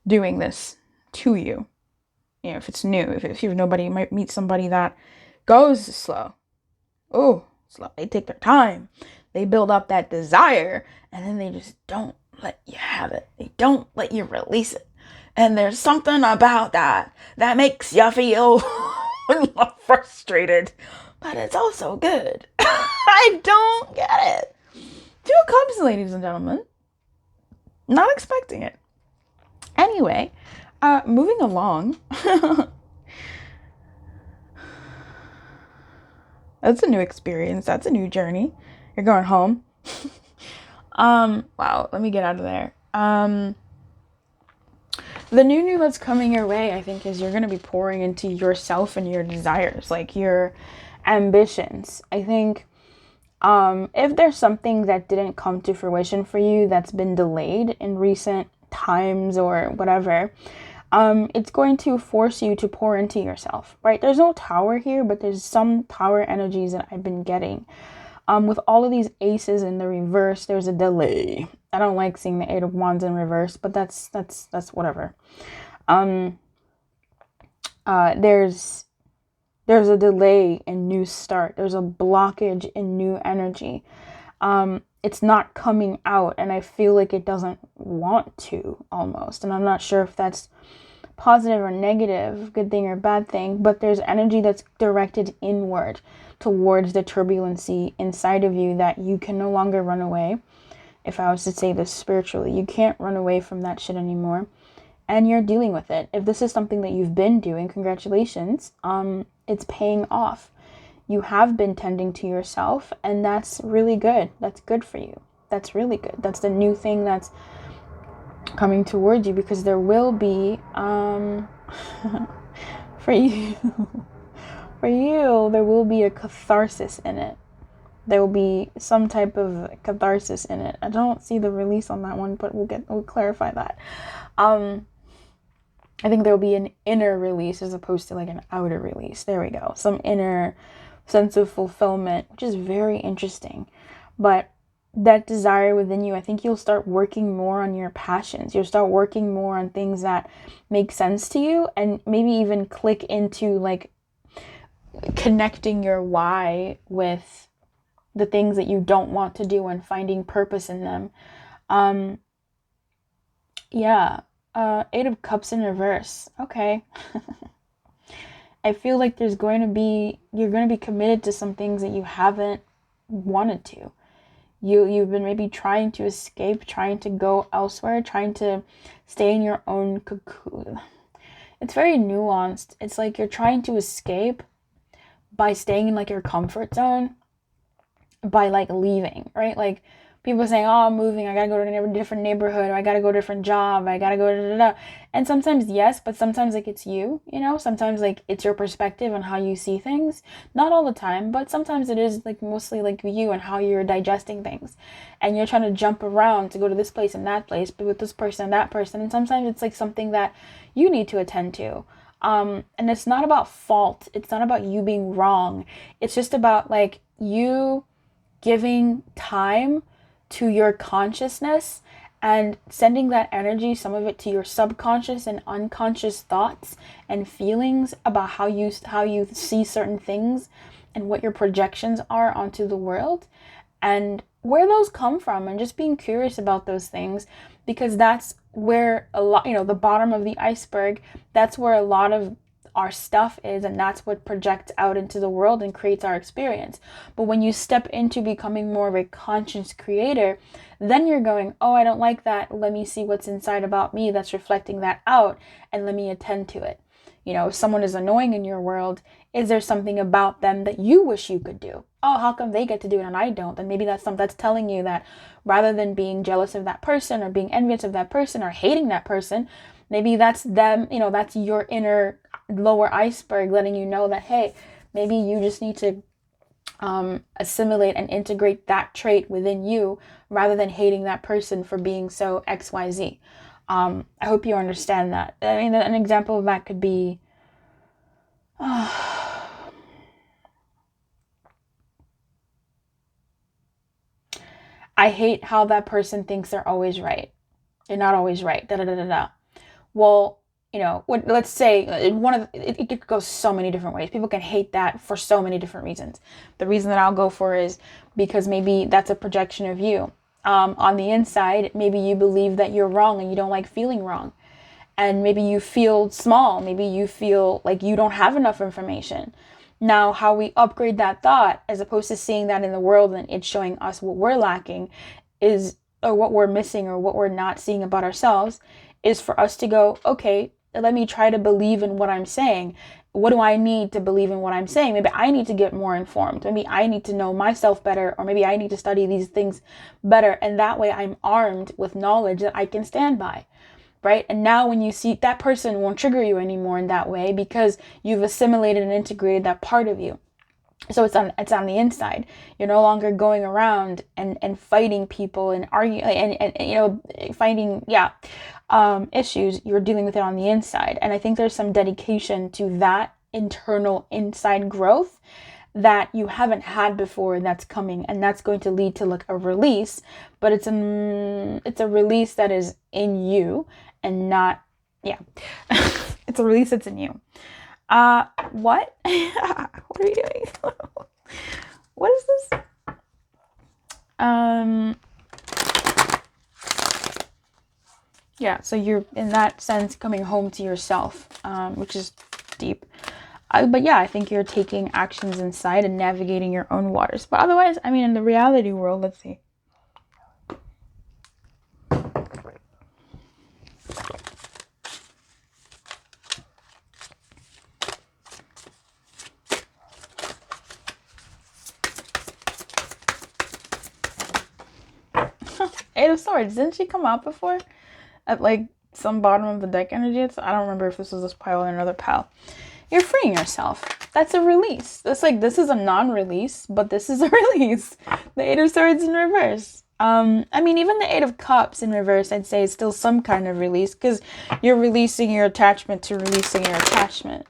doing this to you. You know, if it's new, if you have nobody, you might meet somebody that goes slow. Oh, slow. They take their time. They build up that desire, and then they just don't let you have it. They don't let you release it. And there's something about that makes you feel frustrated, but it's also good. I don't get it. 2 of Cups, ladies and gentlemen. Not expecting it. Anyway, moving along. That's a new experience. That's a new journey. You're going home. Wow, let me get out of there. The new that's coming your way, I think, is you're going to be pouring into yourself and your desires, like your ambitions. I think if there's something that didn't come to fruition for you that's been delayed in recent times or whatever, it's going to force you to pour into yourself, right? There's no tower here, but there's some tower energies that I've been getting. With all of these aces in the reverse, there's a delay. I don't like seeing the 8 of Wands in reverse, but that's whatever. There's a delay in new start. There's a blockage in new energy. It's not coming out, and I feel like it doesn't want to, almost. And I'm not sure if that's positive or negative, good thing or bad thing, but there's energy that's directed inward towards the turbulency inside of you that you can no longer run away. If I was to say this spiritually, you can't run away from that shit anymore, and you're dealing with it. If this is something that you've been doing, congratulations. It's paying off. You have been tending to yourself, and that's really good. That's good for you. That's really good. That's the new thing that's coming towards you, because there will be for you there will be a catharsis in it. There will be some type of catharsis in it. I don't see the release on that one, but we'll clarify that. I think there will be an inner release as opposed to like an outer release. There we go. Some inner sense of fulfillment, which is very interesting. But that desire within you. I think you'll start working more on your passions. You'll start working more on things that make sense to you, and maybe even click into like connecting your why with the things that you don't want to do and finding purpose in them. Yeah. Eight of Cups in reverse. Okay. I feel like you're going to be committed to some things that you haven't wanted to. You've been maybe trying to escape, trying to go elsewhere, trying to stay in your own cocoon. It's very nuanced. It's like you're trying to escape by staying in like your comfort zone, by like leaving, right? Like people saying, oh, I'm moving, I gotta go to a different neighborhood, or I gotta go to a different job, I gotta go to And sometimes yes, but sometimes like it's you, you know, sometimes like it's your perspective on how you see things. Not all the time, but sometimes it is like mostly like you and how you're digesting things. And you're trying to jump around to go to this place and that place, but with this person and that person. And sometimes it's like something that you need to attend to. And it's not about fault. It's not about you being wrong. It's just about like you giving time to your consciousness and sending that energy, some of it to your subconscious and unconscious thoughts and feelings about how you see certain things and what your projections are onto the world and where those come from, and just being curious about those things, because that's where a lot, the bottom of the iceberg, that's where a lot of our stuff is, and that's what projects out into the world and creates our experience. But when you step into becoming more of a conscious creator, then you're going, oh, I don't like that, let me see what's inside about me that's reflecting that out, and let me attend to it. If someone is annoying in your world, is there something about them that you wish you could do? Oh, how come they get to do it and I don't? Then maybe that's something that's telling you that rather than being jealous of that person or being envious of that person or hating that person, maybe that's them, that's your inner lower iceberg letting you know that, hey, maybe you just need to assimilate and integrate that trait within you rather than hating that person for being so XYZ. I hope you understand that. I mean, an example of that could be, I hate how that person thinks they're always right. They're not always right. Da da da da da. Well, let's say it could go so many different ways. People can hate that for so many different reasons. The reason that I'll go for is because maybe that's a projection of you. On the inside, maybe you believe that you're wrong and you don't like feeling wrong. And maybe you feel small. Maybe you feel like you don't have enough information. Now, how we upgrade that thought, as opposed to seeing that in the world and it's showing us what we're lacking or what we're missing or what we're not seeing about ourselves, is for us to go, okay, let me try to believe in what I'm saying. What do I need to believe in what I'm saying? Maybe I need to get more informed. Maybe I need to know myself better, or maybe I need to study these things better. And that way I'm armed with knowledge that I can stand by, right? And now when you see that person won't trigger you anymore in that way because you've assimilated and integrated that part of you. So it's on the inside. You're no longer going around and fighting people and arguing and finding issues. You're dealing with it on the inside. And I think there's some dedication to that internal inside growth that you haven't had before, that's coming, and that's going to lead to like a release, but it's a release that is in you and not it's a release that's in you. What? What are you doing? What is this? So you're, in that sense, coming home to yourself, which is deep. But yeah, I think you're taking actions inside and navigating your own waters. But otherwise, I mean, in the reality world, let's see. Eight of Swords. Didn't she come out before? At like some bottom of the deck energy? I don't remember if this was this pile or another pile. You're freeing yourself. That's a release. That's like, this is a non-release, but this is a release. The Eight of Swords in reverse. I mean, even the Eight of Cups in reverse, I'd say is still some kind of release, because you're releasing your attachment to releasing your attachment.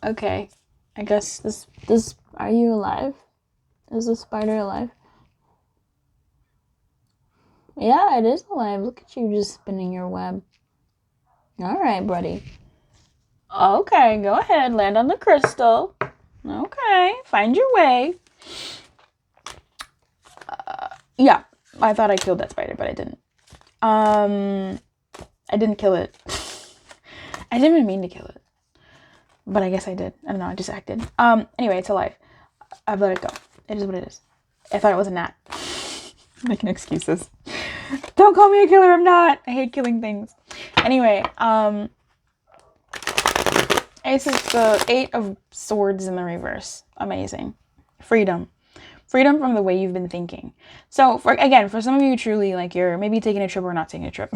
Okay. I guess this Are you alive? Is the spider alive? Yeah, it is alive. Look at you just spinning your web. All right, buddy. Okay, go ahead. Land on the crystal. Okay, find your way. Yeah, I thought I killed that spider, but I didn't. I didn't kill it. I didn't even mean to kill it. But I guess I did. I don't know, I just acted. Anyway, it's alive. I've let it go. It is what it is. I thought it was a gnat. Making excuses. Don't call me a killer, I'm not. I hate killing things. Anyway, Ace is the 8 of Swords in the reverse. Amazing. Freedom. Freedom from the way you've been thinking. So, for some of you, truly, like, you're maybe taking a trip or not taking a trip.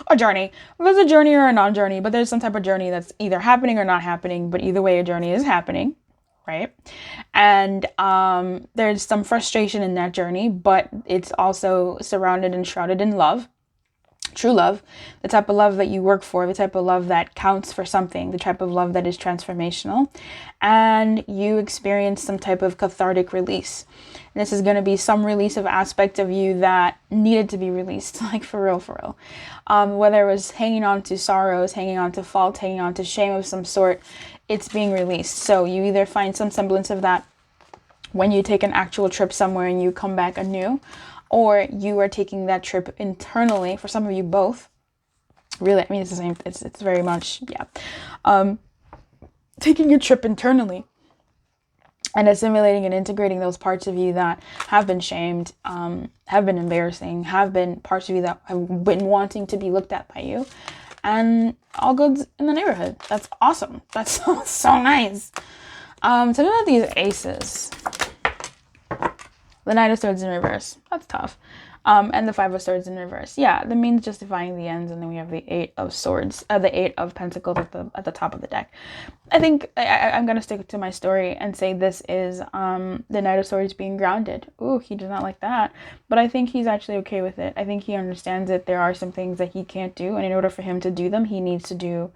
A journey. There's a journey or a non-journey, but there's some type of journey that's either happening or not happening, but either way, a journey is happening, right? And there's some frustration in that journey, but it's also surrounded and shrouded in love. True love, the type of love that you work for, the type of love that counts for something, the type of love that is transformational, and you experience some type of cathartic release. And this is going to be some release of aspect of you that needed to be released, like for real. Whether it was hanging on to sorrows, hanging on to fault, hanging on to shame of some sort, it's being released. So you either find some semblance of that when you take an actual trip somewhere and you come back anew, or you are taking that trip internally. For some of you, both. Really, I mean, it's the same. It's very much, yeah. Taking a trip internally and assimilating and integrating those parts of you that have been shamed, have been embarrassing, have been parts of you that have been wanting to be looked at by you, and all goods in the neighborhood. That's awesome. That's so nice. Tell me about these aces. The Knight of Swords in reverse. That's tough. And the 5 of Swords in reverse. Yeah, the means justifying the ends, and then we have the 8 of Swords, the 8 of Pentacles at the top of the deck. I think I'm gonna stick to my story and say this is the Knight of Swords being grounded. Ooh, he does not like that, but I think he's actually okay with it. I think he understands that there are some things that he can't do, and in order for him to do them, he needs to do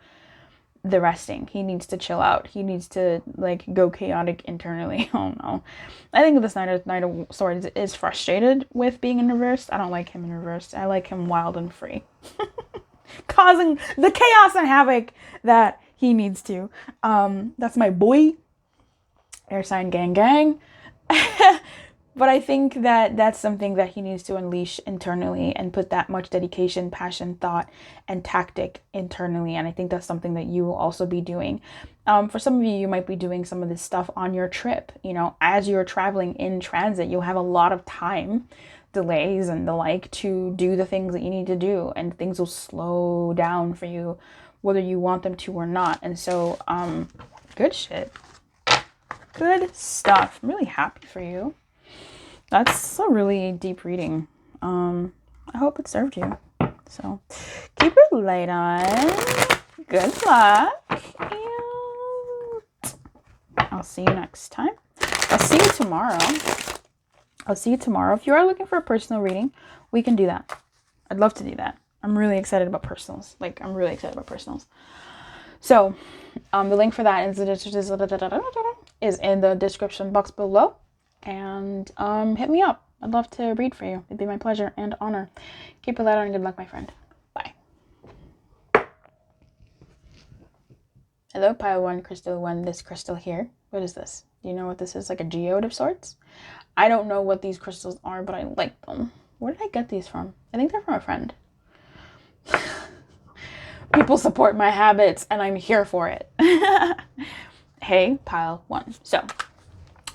the resting. He needs to chill out. He needs to, like, go chaotic internally. Oh no. I think this Knight of Swords is frustrated with being in reverse. I don't like him in reverse. I like him wild and free. Causing the chaos and havoc that he needs to. That's my boy. Air sign gang. But I think that that's something that he needs to unleash internally and put that much dedication, passion, thought, and tactic internally. And I think that's something that you will also be doing. For some of you, you might be doing some of this stuff on your trip. You know, as you're traveling in transit, you'll have a lot of time delays and the like to do the things that you need to do. And things will slow down for you, whether you want them to or not. And so, good shit. Good stuff. I'm really happy for you. That's a really deep reading. I hope it served you. So keep your light on. Good luck. And I'll see you next time. I'll see you tomorrow. If you are looking for a personal reading, we can do that. I'd love to do that. I'm really excited about personals. So the link for that is in the description box below. And hit me up. I'd love to read for you. It'd be my pleasure and honor. Keep your light on and good luck, my friend. Bye. Hello, Pile 1, Crystal 1, this crystal here. What is this? Do you know what this is? Like a geode of sorts? I don't know what these crystals are, but I like them. Where did I get these from? I think they're from a friend. People support my habits, and I'm here for it. Hey, Pile 1. So...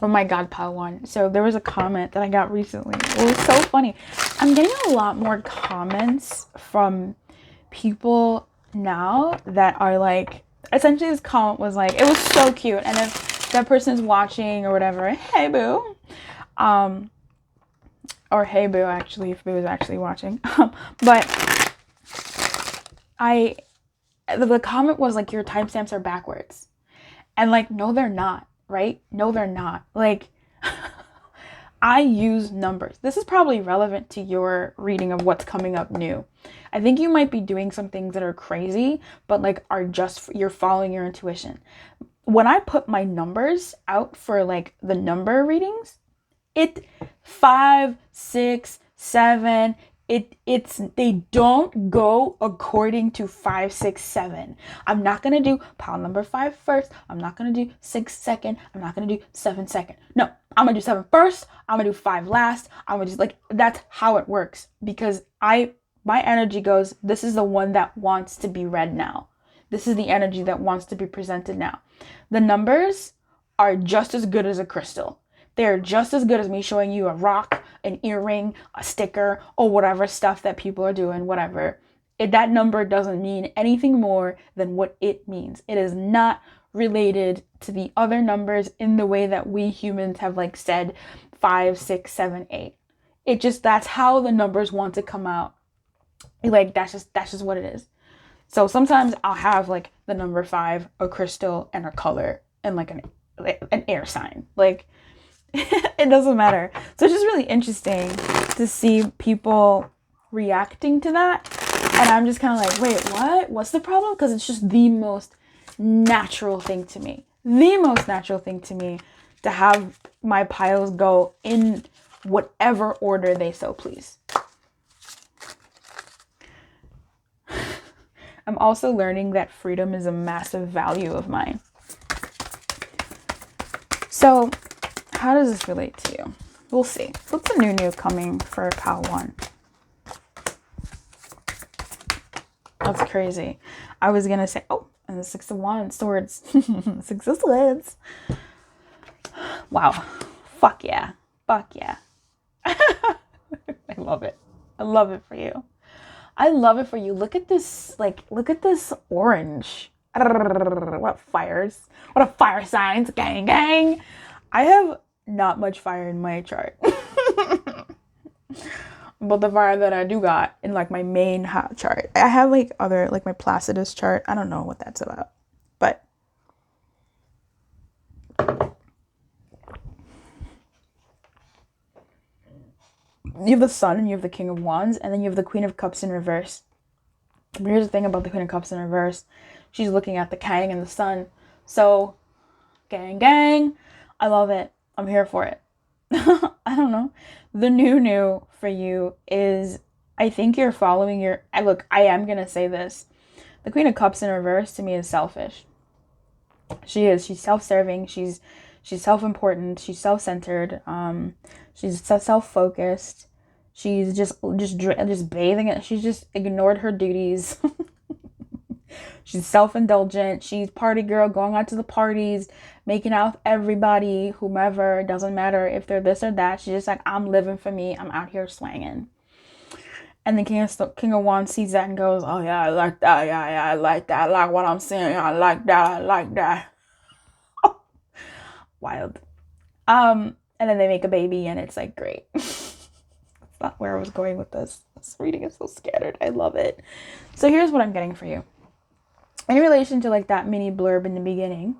oh my god, Pile 1. So there was a comment that I got recently. It was so funny. I'm getting a lot more comments from people now that are like, essentially this comment was like, it was so cute. And if that person's watching or whatever, hey boo. Or hey boo, actually, if boo is actually watching. But the comment was like, your timestamps are backwards. And like, no, they're not. Right? No, they're not. Like, I use numbers. This is probably relevant to your reading of what's coming up new. I think you might be doing some things that are crazy, but like are just, you're following your intuition. when I put my numbers out for like the number readings, it 5, 6, 7, they don't go according to 5, 6, 7. I'm not gonna do pile number 5 first. I'm not gonna do 6 second. I'm not gonna do 7 second. No, I'm gonna do 7 first. I'm gonna do 5 last. I'm gonna just like, that's how it works, because my energy goes, this is the one that wants to be read now. This is the energy that wants to be presented now. The numbers are just as good as a crystal. They're just as good as me showing you a rock, an earring, a sticker, or whatever stuff that people are doing, whatever. That number doesn't mean anything more than what it means. It is not related to the other numbers in the way that we humans have like said 5, 6, 7, 8. It just, that's how the numbers want to come out. Like that's just what it is. So sometimes I'll have like the number 5, a crystal, and a color, and like an air sign. Like it doesn't matter. So it's just really interesting to see people reacting to that. And I'm just kind of like, wait, what? What's the problem? Because it's just the most natural thing to me. The most natural thing to me to have my piles go in whatever order they so please. I'm also learning that freedom is a massive value of mine. So how does this relate to you? We'll see. What's the new coming for pile 1? That's crazy. I was going to say, oh, and the 6 of Wands, swords. 6 of Swords. Wow. Fuck yeah. Fuck yeah. I love it. I love it for you. I love it for you. Look at this, like, look at this orange. What fires. What a fire signs. Gang, gang. I have not much fire in my chart. But the fire that I do got in like my main hot chart. I have like other, like my Placidus chart. I don't know what that's about. But you have the Sun and you have the King of Wands, and then you have the Queen of Cups in reverse. But here's the thing about the Queen of Cups in reverse. She's looking at the King and the Sun. So, gang, gang. I love it. I'm here for it. I don't know. The new for you is, I think you're following your... Look, I am going to say this. The Queen of Cups in reverse to me is selfish. She is. She's self-serving. She's self-important. She's self-centered. She's self-focused. She's just bathing it. She's just ignored her duties. She's self-indulgent. She's party girl, going out to the parties, making out with everybody, whomever. It doesn't matter if they're this or that. She's just like, I'm living for me. I'm out here swanging. And the King of Wands sees that and goes, oh yeah, I like that. Yeah, I like that. I like what I'm seeing. I like that. I like that. Wild. And then they make a baby and it's like, great. That's not where I was going with this. This reading is so scattered. I love it. So here's what I'm getting for you. In relation to like that mini blurb in the beginning,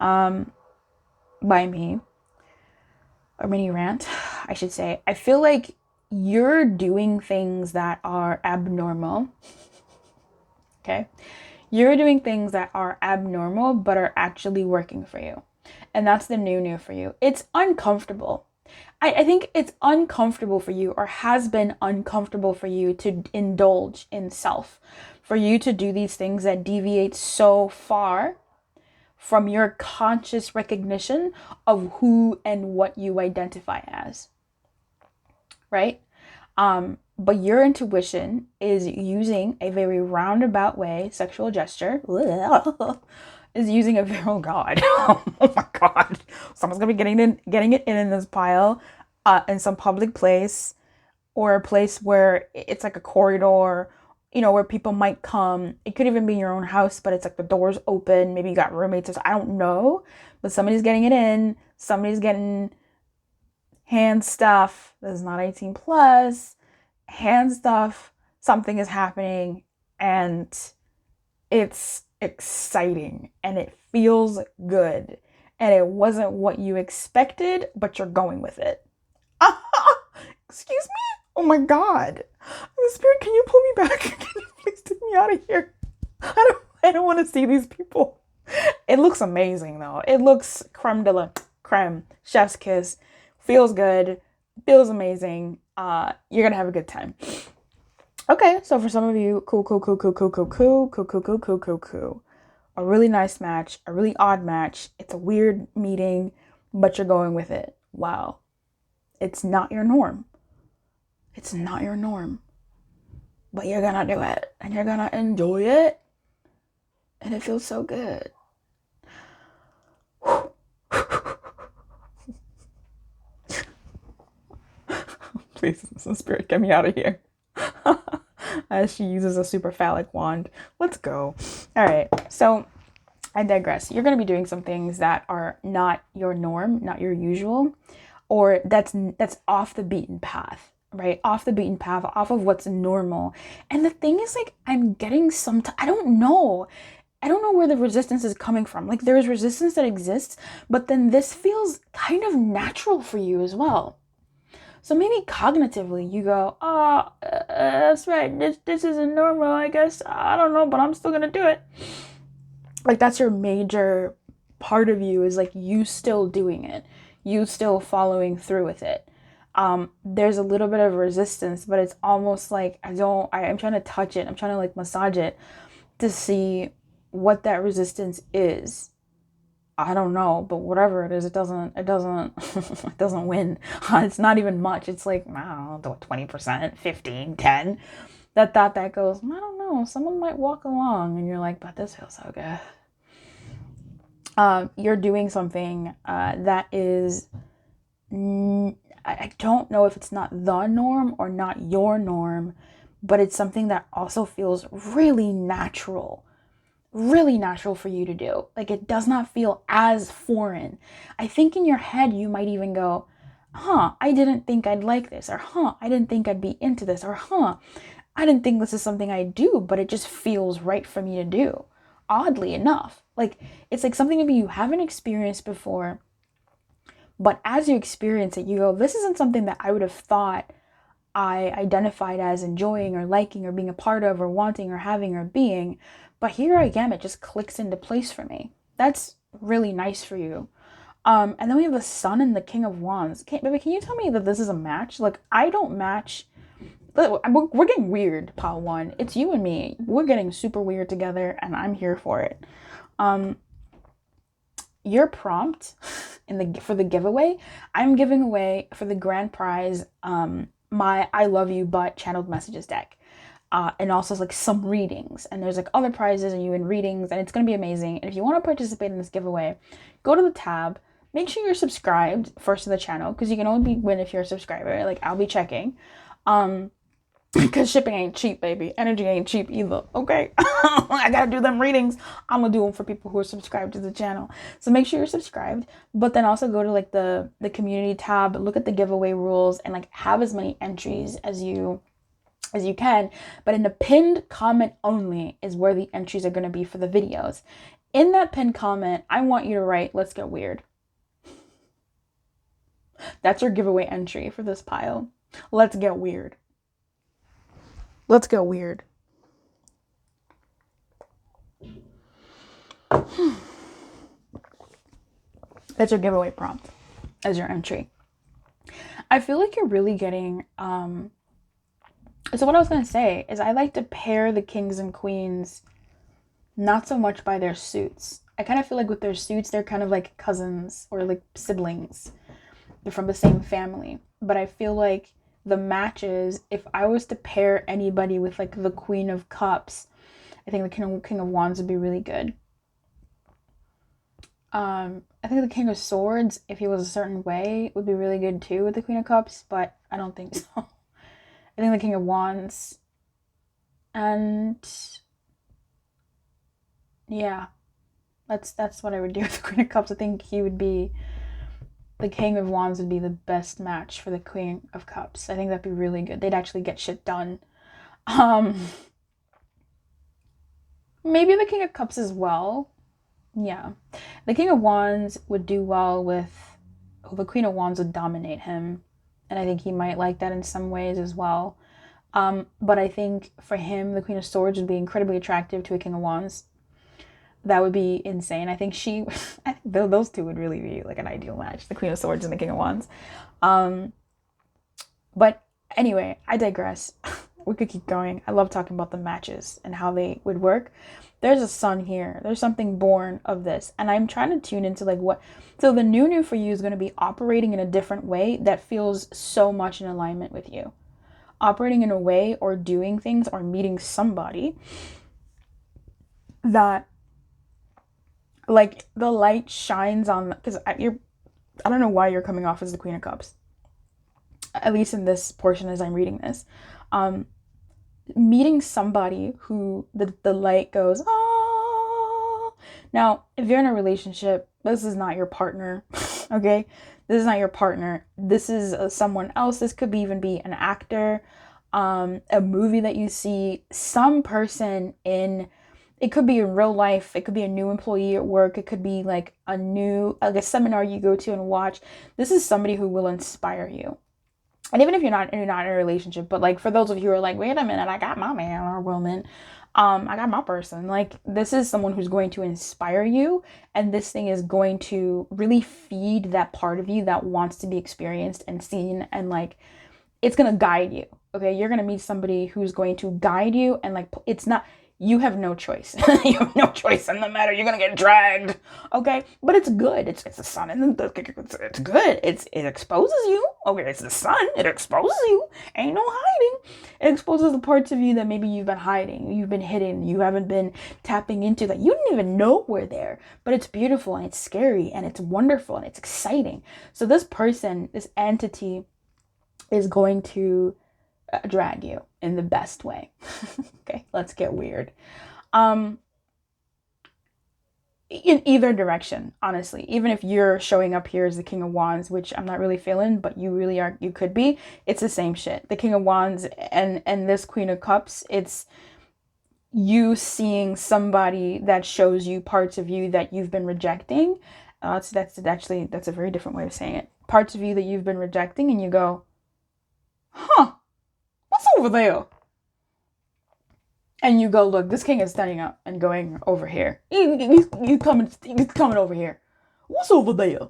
by me, or mini rant, I should say, I feel like you're doing things that are abnormal. Okay? You're doing things that are abnormal, but are actually working for you. And that's the new for you. It's uncomfortable. I think it's uncomfortable for you, or has been uncomfortable for you, to indulge in self. For you to do these things that deviate so far from your conscious recognition of who and what you identify as. Right? But your intuition is using a very roundabout way, sexual gesture, is using a very, oh God, oh my God. Someone's gonna be getting it in this pile, in some public place, or a place where it's like a corridor, you know, where people might come. It could even be in your own house, but it's like the door's open. Maybe you got roommates, I don't know. But somebody's getting it in. Somebody's getting hand stuff. This is not 18 plus. Hand stuff. Something is happening. And it's exciting. And it feels good. And it wasn't what you expected, but you're going with it. Excuse me? Oh my God. Spirit, can you pull me back? Can you please take me out of here? I don't want to see these people. It looks amazing though. It looks creme de la creme, chef's kiss, feels good, feels amazing. You're gonna have a good time. Okay, so for some of you, cool. A really nice match, a really odd match. It's a weird meeting, but you're going with it. Wow. It's not your norm. It's not your norm. But you're gonna do it, and you're gonna enjoy it, and it feels so good. Please, some spirit, get me out of here. As she uses a super phallic wand. Let's go. All right, so I digress. You're going to be doing some things that are not your norm, not your usual, or that's off the beaten path, right? Off the beaten path, off of what's normal. And the thing is, like, I'm getting I don't know where the resistance is coming from. Like, there's resistance that exists, but then this feels kind of natural for you as well. So maybe cognitively you go, that's right, this isn't normal, I guess. I don't know, but I'm still gonna do it. Like, that's your major part of you, is like you still doing it, you still following through with it. There's a little bit of resistance, but it's almost like I'm trying to touch it, I'm trying to like massage it to see what that resistance is. I don't know, but whatever it is, it doesn't it doesn't win. It's not even much. It's like, I don't know, 20%, 15, 10. That thought that goes, I don't know, someone might walk along, and you're like, but this feels so good. You're doing something that is, I don't know if it's not the norm or not your norm, but it's something that also feels really natural for you to do. Like, it does not feel as foreign. I think in your head you might even go, I didn't think I'd like this, or I didn't think I'd be into this, or I didn't think this is something I do, but it just feels right for me to do. Oddly enough, like, it's like something maybe you haven't experienced before, but as you experience it, you go, this isn't something that I would have thought I identified as enjoying or liking or being a part of or wanting or having or being, but here I am, it just clicks into place for me. That's really nice for you. And then we have the Sun and the King of Wands. Baby, can you tell me that this is a match? Like, I don't match. We're getting weird, pile one. It's you and me. We're getting super weird together, and I'm here for it. Your prompt for the giveaway, I'm giving away for the grand prize my I Love You But channeled messages deck. And also like some readings, and there's like other prizes and you win readings, and it's going to be amazing. And if you want to participate in this giveaway, go to the tab, make sure you're subscribed first to the channel, because you can only win if you're a subscriber. Like, I'll be checking, because shipping ain't cheap, baby. Energy ain't cheap either, okay? I gotta do them readings. I'm gonna do them for people who are subscribed to the channel. So make sure you're subscribed, but then also go to like the community tab, look at the giveaway rules, and like have as many entries as you can. But in the pinned comment only is where the entries are going to be for the videos. In that pinned comment, I want you to write, let's get weird. That's your giveaway entry for this pile. Let's get weird. Let's get weird. That's your giveaway prompt as your entry. I feel like you're really getting so what I was going to say is, I like to pair the kings and queens not so much by their suits. I kind of feel like with their suits, they're kind of like cousins or like siblings. They're from the same family. But I feel like the matches, if I was to pair anybody with like the Queen of Cups, I think the King of Wands would be really good. I think the King of Swords, if he was a certain way, would be really good too with the Queen of Cups, but I don't think so. I think the King of Wands, and yeah, that's what I would do with the Queen of Cups. I think the King of Wands would be the best match for the Queen of Cups. I think that'd be really good. They'd actually get shit done. Maybe the King of Cups as well. Yeah, the King of Wands would do well with, the Queen of Wands would dominate him, and I think he might like that in some ways as well. But I think for him, the Queen of Swords would be incredibly attractive to a King of Wands. That would be insane. I think I think those two would really be like an ideal match, the Queen of Swords and the King of Wands. But anyway, I digress. We could keep going. I love talking about the matches and how they would work. There's a sun here. There's something born of this. And I'm trying to tune into like what. So the new for you is going to be operating in a different way that feels so much in alignment with you. Operating in a way or doing things or meeting somebody that like the light shines on, because I don't know why you're coming off as the Queen of Cups, at least in this portion as I'm reading this. Meeting somebody who the light goes, oh. Now, if you're in a relationship, this is not your partner, okay? This is not your partner. This is someone else. This could even be an actor, a movie that you see, some person in, it could be in real life. It could be a new employee at work. It could be like a seminar you go to and watch. This is somebody who will inspire you. And even if you're not in a relationship, but like for those of you who are like, wait a minute, I got my man or woman, I got my person. Like this is someone who's going to inspire you, and this thing is going to really feed that part of you that wants to be experienced and seen, and like it's gonna guide you. Okay, you're gonna meet somebody who's going to guide you, and like it's not. You have no choice. You have no choice in the matter. You're gonna get dragged, okay? But it's good. It's the sun, and it's good. It exposes you. Okay, it's the sun. It exposes you. Ain't no hiding. It exposes the parts of you that maybe you've been hiding, you've been hidden, you haven't been tapping into, that you didn't even know were there. But it's beautiful and it's scary and it's wonderful and it's exciting. So this person, this entity, is going to drag you in the best way. Okay, let's get weird. In either direction, honestly. Even if you're showing up here as the King of Wands, which I'm not really feeling, but you really are, you could be, it's the same shit. The King of Wands and this Queen of Cups, it's you seeing somebody that shows you parts of you that you've been rejecting. That's a very different way of saying it. Parts of you that you've been rejecting, and you go, huh, what's over there? And you go, look, this king is standing up and going over here. He's coming over here. What's over there?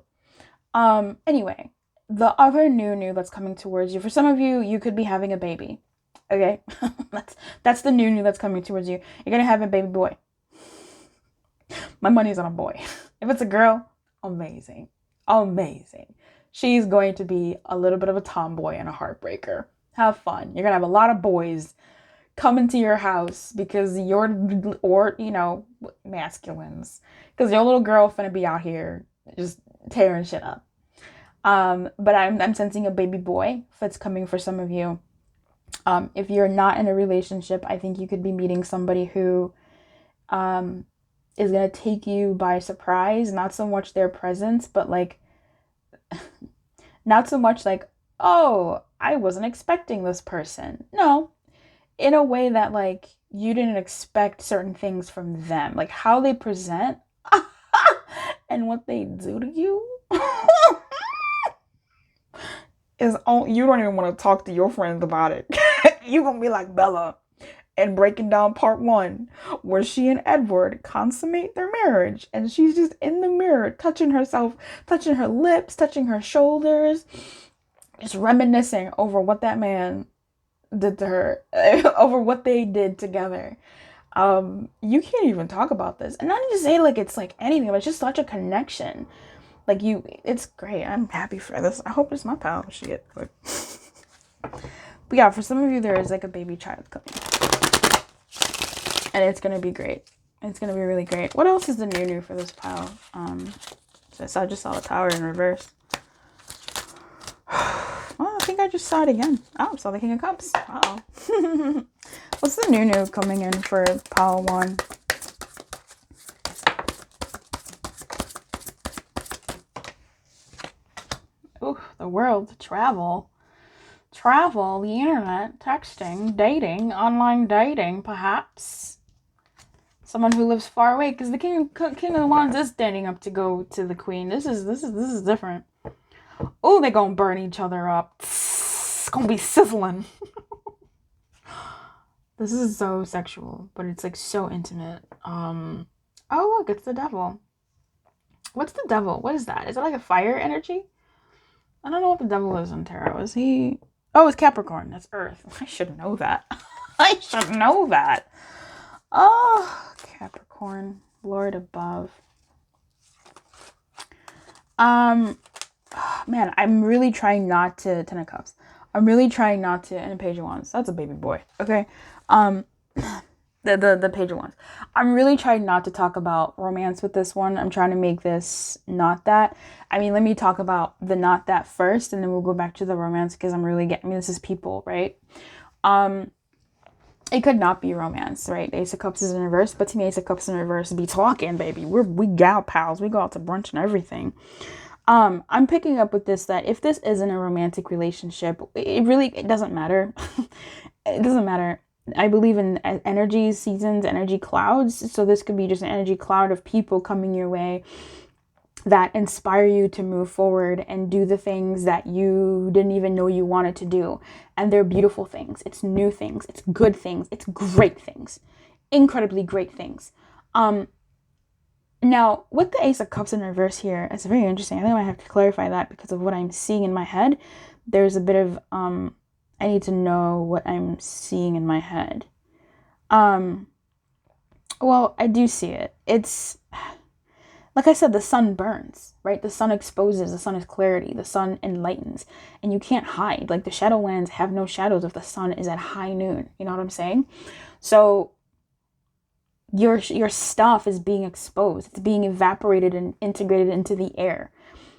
Anyway, the other new that's coming towards you. For some of you, you could be having a baby. Okay? that's the new that's coming towards you. You're gonna have a baby boy. My money's on a boy. If it's a girl, amazing. Amazing. She's going to be a little bit of a tomboy and a heartbreaker. Have fun. You're gonna have a lot of boys come into your house because masculines, because your little girl finna be out here just tearing shit up. But I'm sensing a baby boy that's coming for some of you. If you're not in a relationship, I think you could be meeting somebody who is gonna take you by surprise. Not so much their presence, but like not so much like, oh, I wasn't expecting this person. No, in a way that like you didn't expect certain things from them, like how they present and what they do to you is you don't even want to talk to your friends about it. You're gonna be like Bella and Breaking Down Part 1, where she and Edward consummate their marriage, and she's just in the mirror touching herself, touching her lips, touching her shoulders, just reminiscing over what that man did to her, over what they did together. You can't even talk about this, and not to say like it's like anything, but it's just such a connection. Like it's great. I'm happy for this. I hope it's my pal. Shit. But yeah, for some of you, there is like a baby child coming, and it's gonna be great. It's gonna be really great. What else is the new for this pile? So I just saw the Tower in reverse. Well, I think I just saw it again. Oh, saw the King of Cups. Uh-oh. What's the new coming in for pile 1? Ooh, the world, travel, the internet, texting, dating, online dating, perhaps. Someone who lives far away, because the King of Wands is standing up to go to the Queen. This is different. Oh, they're gonna burn each other up. It's gonna be sizzling. This is so sexual, but it's like so intimate. Oh, look, it's the devil. What's the devil? What is that? Is it like a fire energy? I don't know what the devil is in tarot. Is he... Oh, it's Capricorn. That's Earth. I should know that. I should know that. Oh, Capricorn. Lord above. Man, I'm really trying not to... Ten of Cups. I'm really trying not to... And a Page of Wands. That's a baby boy. Okay. The Page of Wands. I'm really trying not to talk about romance with this one. I'm trying to make this not that. I mean, let me talk about the not that first, and then we'll go back to the romance, because I'm really getting... I mean, this is people, right? It could not be romance, right? Ace of Cups is in reverse, but to me, Ace of Cups in reverse be talking, baby. We gal pals. We go out to brunch and everything. I'm picking up with this, that if this isn't a romantic relationship, it doesn't matter. It doesn't matter. I believe in energy seasons, energy clouds. So this could be just an energy cloud of people coming your way that inspire you to move forward and do the things that you didn't even know you wanted to do. And they're beautiful things. It's new things. It's good things. It's great things. Incredibly great things. Now, with the Ace of Cups in reverse here, it's very interesting. I think I might have to clarify that because of what I'm seeing in my head. There's a bit of, I need to know what I'm seeing in my head. Well, I do see it. It's, like I said, the sun burns, right? The sun exposes, the sun is clarity, the sun enlightens, and you can't hide. Like, the Shadowlands have no shadows if the sun is at high noon. You know what I'm saying? So your stuff is being exposed. It's being evaporated and integrated into the air.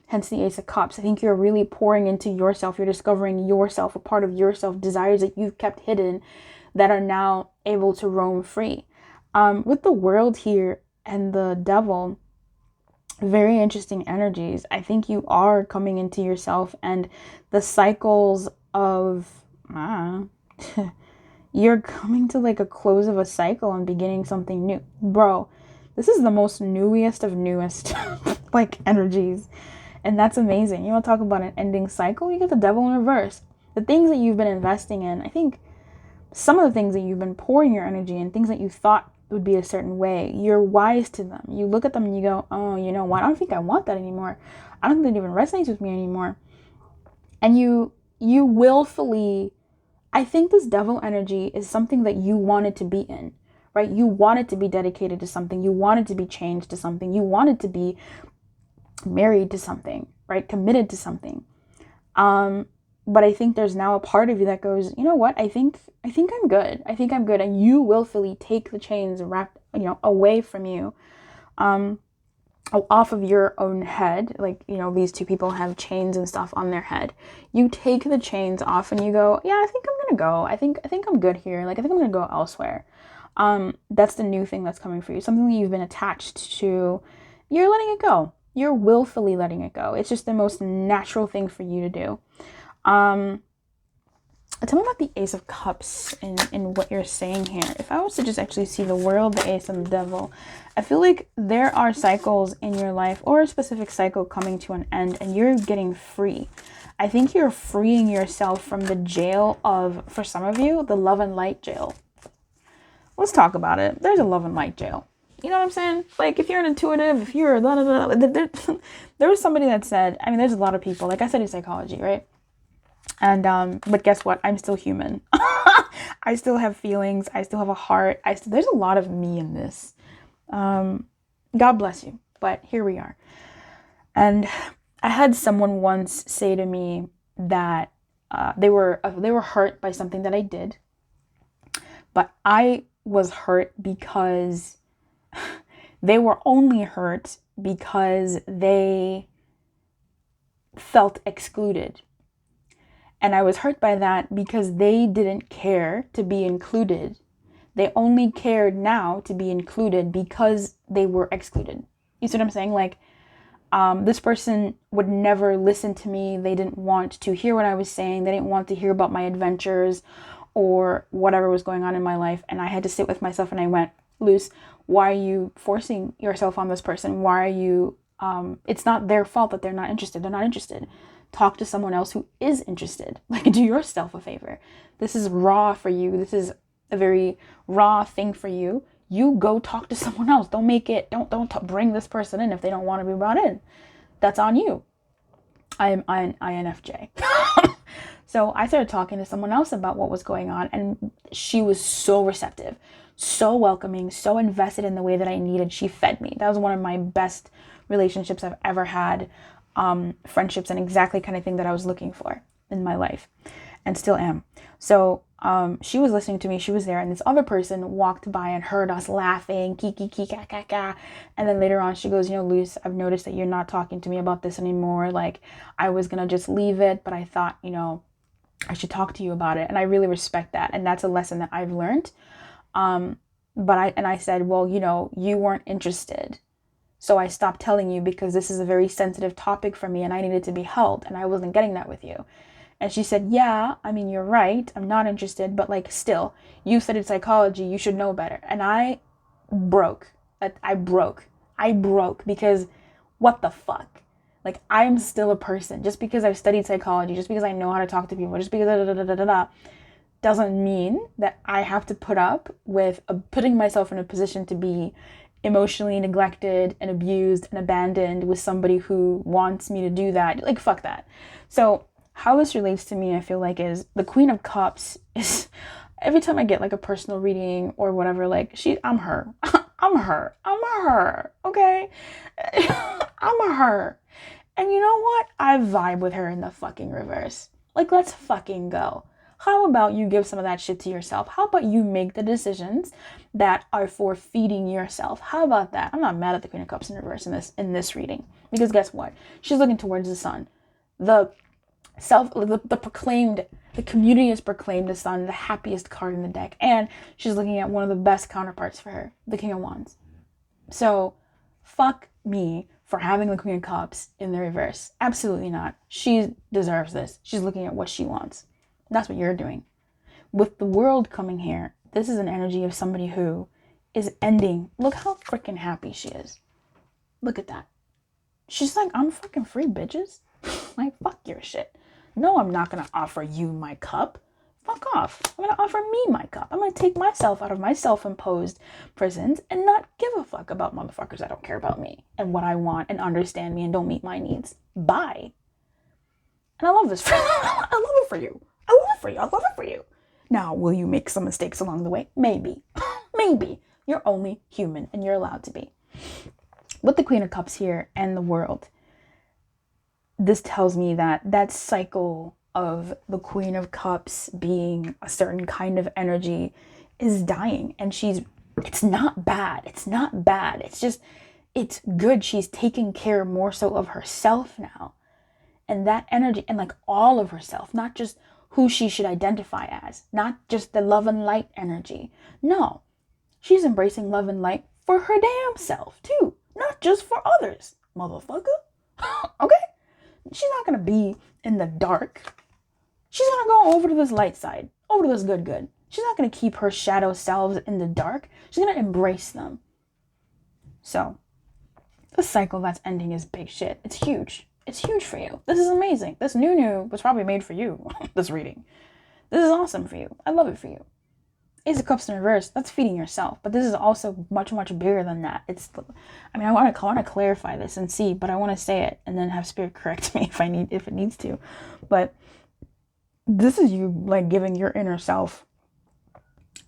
Hence the Ace of Cups. I think you're really pouring into yourself. You're discovering yourself, a part of yourself, desires that you've kept hidden that are now able to roam free. With the World here and the Devil, very interesting energies. I think you are coming into yourself, and the cycles of... you're coming to like a close of a cycle and beginning something new. Bro, this is the most newest of newest like energies. And that's amazing. You want to talk about an ending cycle? You get the Devil in reverse. The things that you've been investing in, I think some of the things that you've been pouring your energy in, things that you thought would be a certain way, you're wise to them. You look at them and you go, oh, you know what? I don't think I want that anymore. I don't think that even resonates with me anymore. And you willfully, I think this Devil energy is something that you wanted to be in, right? You wanted to be dedicated to something. You wanted to be changed to something. You wanted to be married to something, right? Committed to something. But I think there's now a part of you that goes, you know what? I think I'm good. I think I'm good. And you willfully take the chains wrapped, away from you, off of your own head. Like, these two people have chains and stuff on their head. You take the chains off and you go, yeah, I think I'm going to go. I think I'm good here. Like, I think I'm going to go elsewhere. That's the new thing that's coming for you. Something that you've been attached to. You're letting it go. You're willfully letting it go. It's just the most natural thing for you to do. Tell me about the Ace of Cups in what you're saying here. If I was to just actually see the World, the Ace, and the Devil, I feel like there are cycles in your life or a specific cycle coming to an end and you're getting free. I think you're freeing yourself from the jail of, for some of you, the love and light jail. Let's talk about it. There's a love and light jail. You know what I'm saying? Like, if you're an intuitive, if you're blah, blah, blah, there was somebody that said, I mean, there's a lot of people, like I study psychology, right? And, but guess what? I'm still human. I still have feelings. I still have a heart. There's a lot of me in this. God bless you. But here we are. And I had someone once say to me that, they were hurt by something that I did, but I was hurt because they were only hurt because they felt excluded. And I was hurt by that because they didn't care to be included. They only cared now to be included because they were excluded. You see what I'm saying? Like, this person would never listen to me. They didn't want to hear what I was saying. They didn't want to hear about my adventures or whatever was going on in my life. And I had to sit with myself and I went, Luce, why are you forcing yourself on this person? Why are you, it's not their fault that they're not interested. They're not interested. Talk to someone else who is interested. Like, do yourself a favor. This is raw for you. This is a very raw thing for you. you go talk to someone else. Don't bring this person in if they don't want to be brought in. That's on you. I'm INFJ. So I started talking to someone else about what was going on, and she was so receptive, so welcoming, so invested in the way that I needed. She fed me. That was one of my best relationships I've ever had, friendships, and exactly kind of thing that I was looking for in my life, and still am. So she was listening to me. She was there, and this other person walked by and heard us laughing, kiki ka ka ka. And then later on, she goes, Luce, I've noticed that you're not talking to me about this anymore. Like, I was gonna just leave it, but I thought, I should talk to you about it. And I really respect that, and that's a lesson that I've learned. But I said, well, you weren't interested. So I stopped telling you because this is a very sensitive topic for me and I needed to be held, and I wasn't getting that with you. And she said, yeah, I mean, you're right. I'm not interested, but like, still, you studied psychology. You should know better. And I broke. I broke because what the fuck? Like, I'm still a person. Just because I've studied psychology, just because I know how to talk to people, just because doesn't mean that I have to put up with putting myself in a position to be emotionally neglected and abused and abandoned with somebody who wants me to do that. Like, fuck that. So how this relates to me, I feel like, is the Queen of Cups is, every time I get like a personal reading or whatever, like, I'm her. I'm her. Okay? I'm her. And you know what? I vibe with her in the fucking reverse. Like, let's fucking go. How about you give some of that shit to yourself? How about you make the that are for feeding yourself? How about that? I'm not mad at the Queen of Cups in reverse in this reading, because guess what? She's looking towards the sun. The community has proclaimed the sun the happiest card in the deck, and she's looking at one of the best counterparts for her, the King of Wands. So, fuck me for having the Queen of Cups in the reverse. Absolutely not. She deserves this. She's looking at what she wants. That's what you're doing. With the World coming here, this is an energy of somebody who is ending. Look how freaking happy she is. Look at that. She's like, I'm fucking free, bitches. Like, fuck your shit. No, I'm not going to offer you my cup. Fuck off. I'm going to offer me my cup. I'm going to take myself out of my self-imposed prisons and not give a fuck about motherfuckers that don't care about me and what I want and understand me and don't meet my needs. Bye. And I love this for you. I love it for you. I love it for you. I love it for you. Now, will you make some mistakes along the way? Maybe. Maybe. You're only human and you're allowed to be. With the Queen of Cups here and the World, this tells me that cycle of the Queen of Cups being a certain kind of energy is dying. And it's not bad. It's not bad. It's just, it's good. She's taking care more so of herself now. And that energy, and like all of herself, not just who she should identify as, not just the love and light energy. No, she's embracing love and light for her damn self too, not just for others, motherfucker. Okay? She's not gonna be in the dark. She's gonna go over to this light side, over to this good. She's not gonna keep her shadow selves in the dark. She's gonna embrace them. So, the cycle that's ending is big shit. It's huge. It's huge for you. This is amazing. This new was probably made for you, this reading. This is awesome for you. I love it for you. Ace of Cups in reverse, that's feeding yourself. But this is also much, much bigger than that. I want to clarify this and see, but I want to say it and then have Spirit correct me if it needs to. But this is you like giving your inner self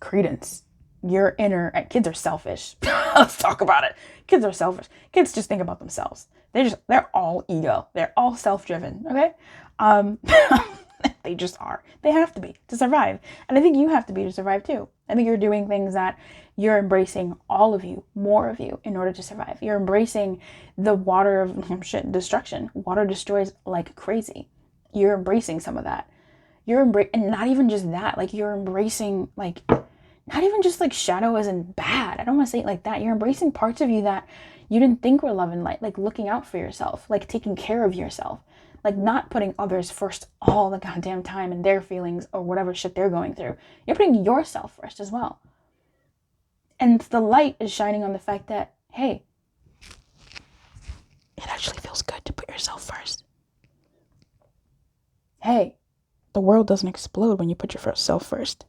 credence. Kids are selfish. Let's talk about it. Kids are selfish. Kids just think about themselves. They're all ego. They're all self-driven. Okay? They just are. They have to be to survive. And I think you have to be to survive too. I think you're doing things that you're embracing, all of you, more of you, in order to survive. You're embracing the water of destruction. Water destroys like crazy. You're embracing some of that. And not even just that, like you're embracing like, not even just like shadow isn't bad. I don't want to say it like that. You're embracing parts of you that you didn't think were love and light, like looking out for yourself, like taking care of yourself, like not putting others first all the goddamn time and their feelings or whatever shit they're going through. You're putting yourself first as well. And the light is shining on the fact that, hey, it actually feels good to put yourself first. Hey, the world doesn't explode when you put yourself first.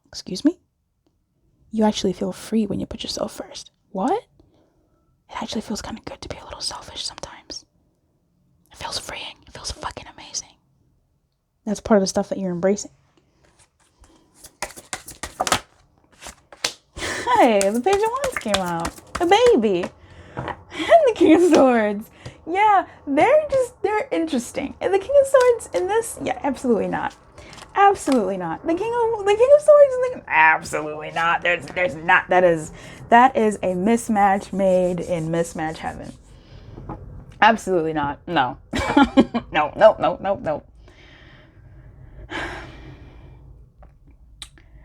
Excuse me? you actually feel free when you put yourself first. What? It actually feels kind of good to be a little selfish sometimes. It feels freeing. It feels fucking amazing. That's part of the stuff that you're embracing. Hey, the Page of Wands came out. A baby. And the King of Swords. Yeah, they're interesting. And the King of Swords in this, yeah, absolutely not. Absolutely not. The King of Swords, absolutely not. There's not. That is a mismatch made in mismatch heaven. Absolutely not. No. No.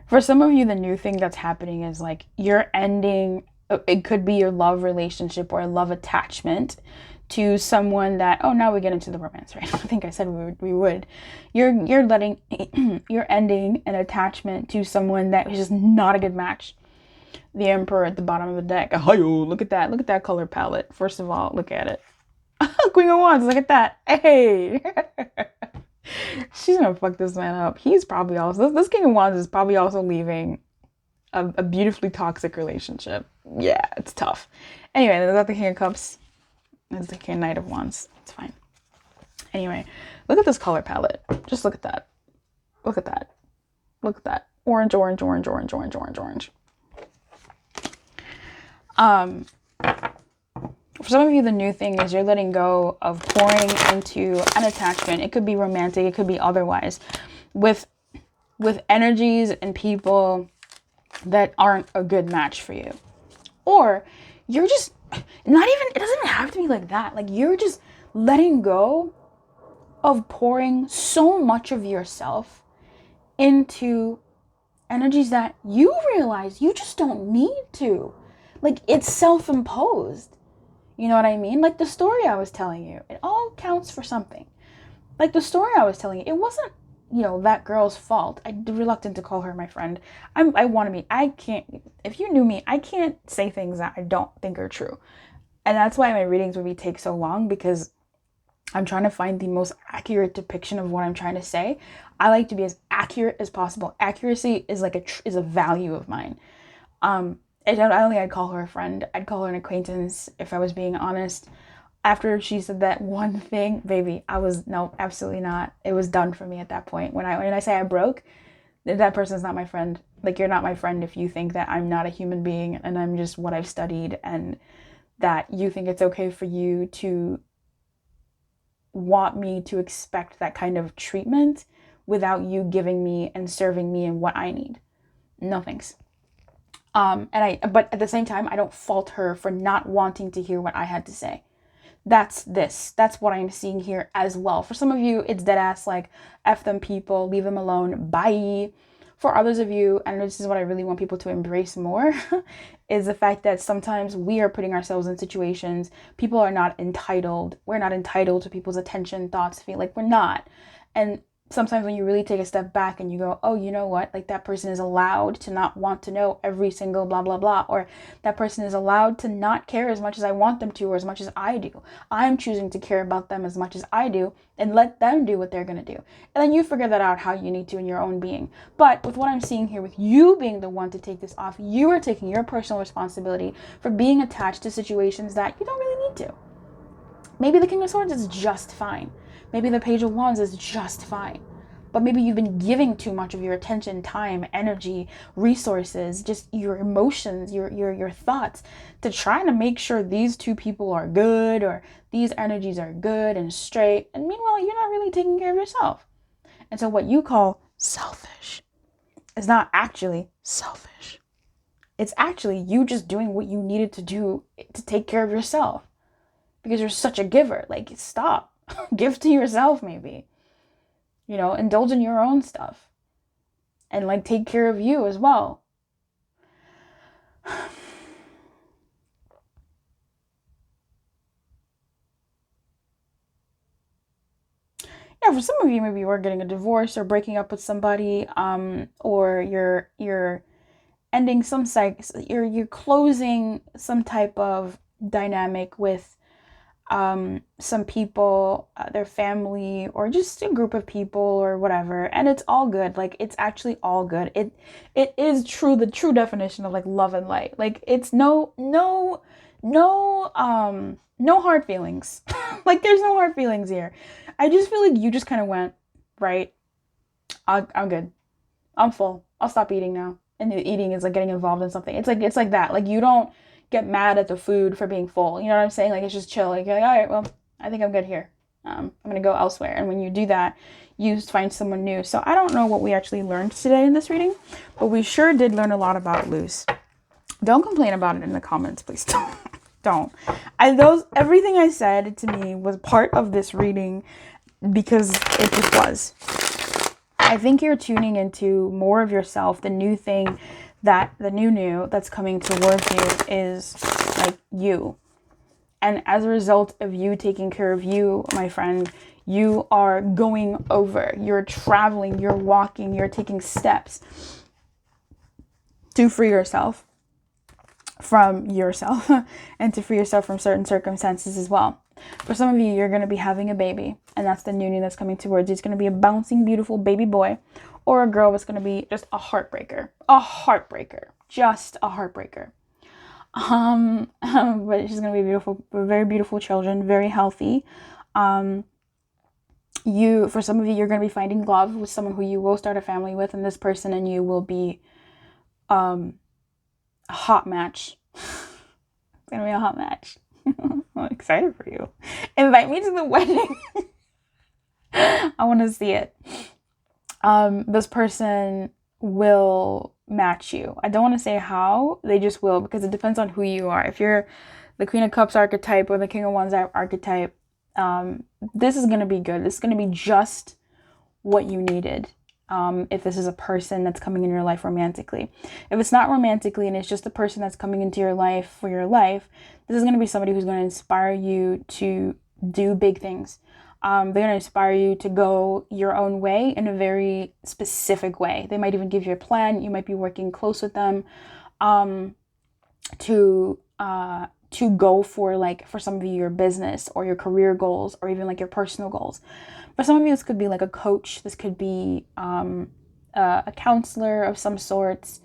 For some of you, the new thing that's happening is like you're ending, it could be your love relationship or a love attachment to someone that, oh, now we get into the romance, right? I think I said we would. You're letting, you're ending an attachment to someone that is just not a good match. The Emperor at the bottom of the deck. Oh, look at that. Look at that color palette. First of all, look at it. Queen of Wands, look at that. Hey. She's gonna fuck this man up. He's probably also, this King of Wands is probably also leaving a beautifully toxic relationship. Yeah, it's tough. Anyway, that's the King of Cups. That's the King Knight of Wands. It's fine. Anyway, look at this color palette. Just look at that. Look at that. Look at that. Orange, orange, orange, orange, orange, orange, orange. For some of you, the new thing is you're letting go of pouring into an attachment. It could be romantic. It could be otherwise. With energies and people that aren't a good match for you. Or you're just not even, it doesn't even have to be like that. Like you're just letting go of pouring so much of yourself into energies that you realize you just don't need to. Like it's self-imposed. You know what I mean? Like the story I was telling you, it all counts for something. Like the story I was telling you, it wasn't, you know, that girl's fault. I'm reluctant to call her my friend. I want to be, I can't, if you knew me, I can't say things that I don't think are true. And that's why my readings would take so long, because I'm trying to find the most accurate depiction of what I'm trying to say. I like to be as accurate as possible. Accuracy is like is a value of mine. I don't think I'd call her a friend. I'd call her an acquaintance if I was being honest. After she said that one thing, baby, no, absolutely not. It was done for me at that point. When I say I broke, that person's not my friend. Like, you're not my friend if you think that I'm not a human being and I'm just what I've studied, and that you think it's okay for you to want me to expect that kind of treatment without you giving me and serving me in what I need. No thanks. But at the same time, I don't fault her for not wanting to hear what I had to say. That's what I'm seeing here as well. For some of you, it's dead ass like, F them people, leave them alone, bye. For others of you, and this is what I really want people to embrace more, is the fact that sometimes we are putting ourselves in situations, people are not entitled. We're not entitled to people's attention, thoughts, feel like we're not. And sometimes when you really take a step back and you go, oh, you know what? Like, that person is allowed to not want to know every single blah, blah, blah. Or that person is allowed to not care as much as I want them to, or as much as I do. I'm choosing to care about them as much as I do, and let them do what they're going to do. And then you figure that out how you need to in your own being. But with what I'm seeing here, with you being the one to take this off, you are taking your personal responsibility for being attached to situations that you don't really need to. Maybe the King of Swords is just fine. Maybe the Page of Wands is just fine. But maybe you've been giving too much of your attention, time, energy, resources, just your emotions, your thoughts, to trying to make sure these two people are good, or these energies are good and straight. And meanwhile, you're not really taking care of yourself. And so what you call selfish is not actually selfish. It's actually you just doing what you needed to do to take care of yourself. Because you're such a giver. Like, stop. Give to yourself, maybe. You know, indulge in your own stuff. And, like, take care of you as well. Yeah, for some of you, maybe you are getting a divorce or breaking up with somebody, or you're ending you're closing some type of dynamic with some people, their family, or just a group of people or whatever, and it's all good. Like, it's actually all good. It is true, the true definition of like love and light. Like, it's no hard feelings. Like, there's no hard feelings here. I just feel like you just kind of went, right, I'm good, I'm full, I'll stop eating now. And the eating is like getting involved in something. It's like that. Like, you don't get mad at the food for being full. You know what I'm saying? Like, it's just chill. Like, you're like, all right, well, I think I'm good here. I'm going to go elsewhere. And when you do that, you find someone new. So I don't know what we actually learned today in this reading, but we sure did learn a lot about loose. Don't complain about it in the comments, please. Don't. Everything I said to me was part of this reading because it just was. I think you're tuning into more of yourself. The new thing, the new that's coming towards you is like you. And as a result of you taking care of you, my friend, you are going over, you're traveling, you're walking, you're taking steps to free yourself from yourself and to free yourself from certain circumstances as well. For some of you, you're going to be having a baby, and that's the new that's coming towards you. It's going to be a bouncing, beautiful baby boy, or a girl that's going to be just a heartbreaker, just a heartbreaker. But she's going to be beautiful, very beautiful children, very healthy. For some of you, you're going to be finding love with someone who you will start a family with, and this person and you will be, a hot match. It's going to be a hot match. I'm excited for you. Invite me to the wedding. I want to see it. This person will match you. I don't want to say how, they just will, because it depends on who you are. If you're the Queen of Cups archetype or the King of Wands archetype, this is going to be good. This is going to be just what you needed. If this is a person that's coming in your life romantically. If it's not romantically and it's just a person that's coming into your life for your life, this is going to be somebody who's going to inspire you to do big things. They're going to inspire you to go your own way in a very specific way. They might even give you a plan. You might be working close with them to go for some of you, your business or your career goals, or even like your personal goals. For some of you, this could be like a coach. This could be a counselor of some sorts.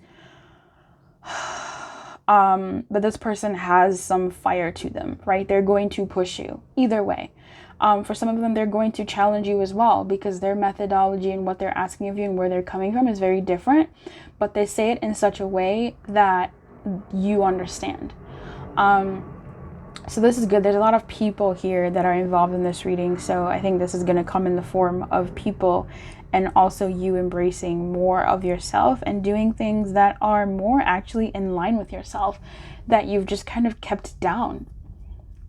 But this person has some fire to them, right? They're going to push you either way. For some of them, they're going to challenge you as well, because their methodology and what they're asking of you and where they're coming from is very different, but they say it in such a way that you understand. So this is good. There's a lot of people here that are involved in this reading. So I think this is going to come in the form of people, and also you embracing more of yourself and doing things that are more actually in line with yourself that you've just kind of kept down,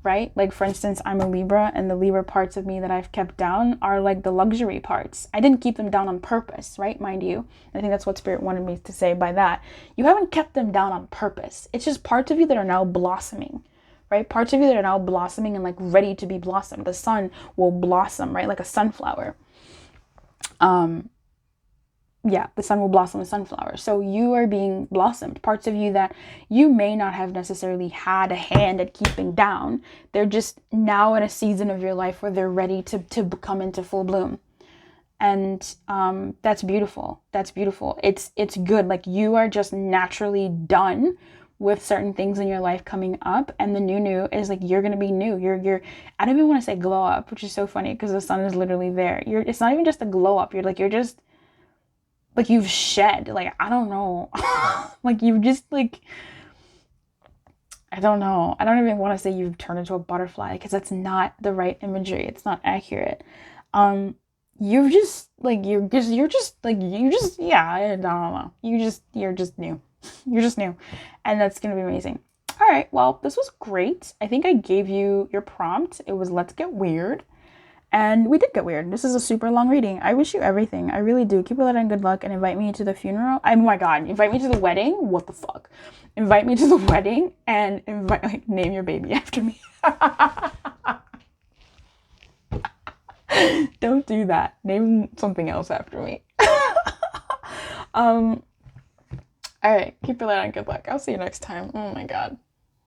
right? Like, for instance, I'm a Libra, and the Libra parts of me that I've kept down are like the luxury parts. I didn't keep them down on purpose, right? Mind you. I think that's what Spirit wanted me to say by that. You haven't kept them down on purpose. It's just parts of you that are now blossoming. Right? Parts of you that are now blossoming and like ready to be blossomed. The sun will blossom, right? Like a sunflower. The sun will blossom a sunflower. So you are being blossomed. Parts of you that you may not have necessarily had a hand at keeping down. They're just now in a season of your life where they're ready to come into full bloom. And that's beautiful. That's beautiful. It's good. Like, you are just naturally done with certain things in your life coming up, and the new is like, you're gonna be new. You're I don't even want to say glow up, which is so funny because the sun is literally there. It's not even just a glow up. You're just like, you've shed, like, I don't know. Like, you've just like, I don't know. I don't even want to say you've turned into a butterfly, because that's not the right imagery. It's not accurate. You're just yeah, I don't know. You're just new. You're just new. And that's going to be amazing. All right. Well, this was great. I think I gave you your prompt. It was, let's get weird. And we did get weird. This is a super long reading. I wish you everything. I really do. Keep it light and good luck, and invite me to the funeral. Oh my God. Invite me to the wedding. What the fuck? Invite me to the wedding and name your baby after me. Don't do that. Name something else after me. All right, keep it light and good luck. I'll see you next time. Oh my God.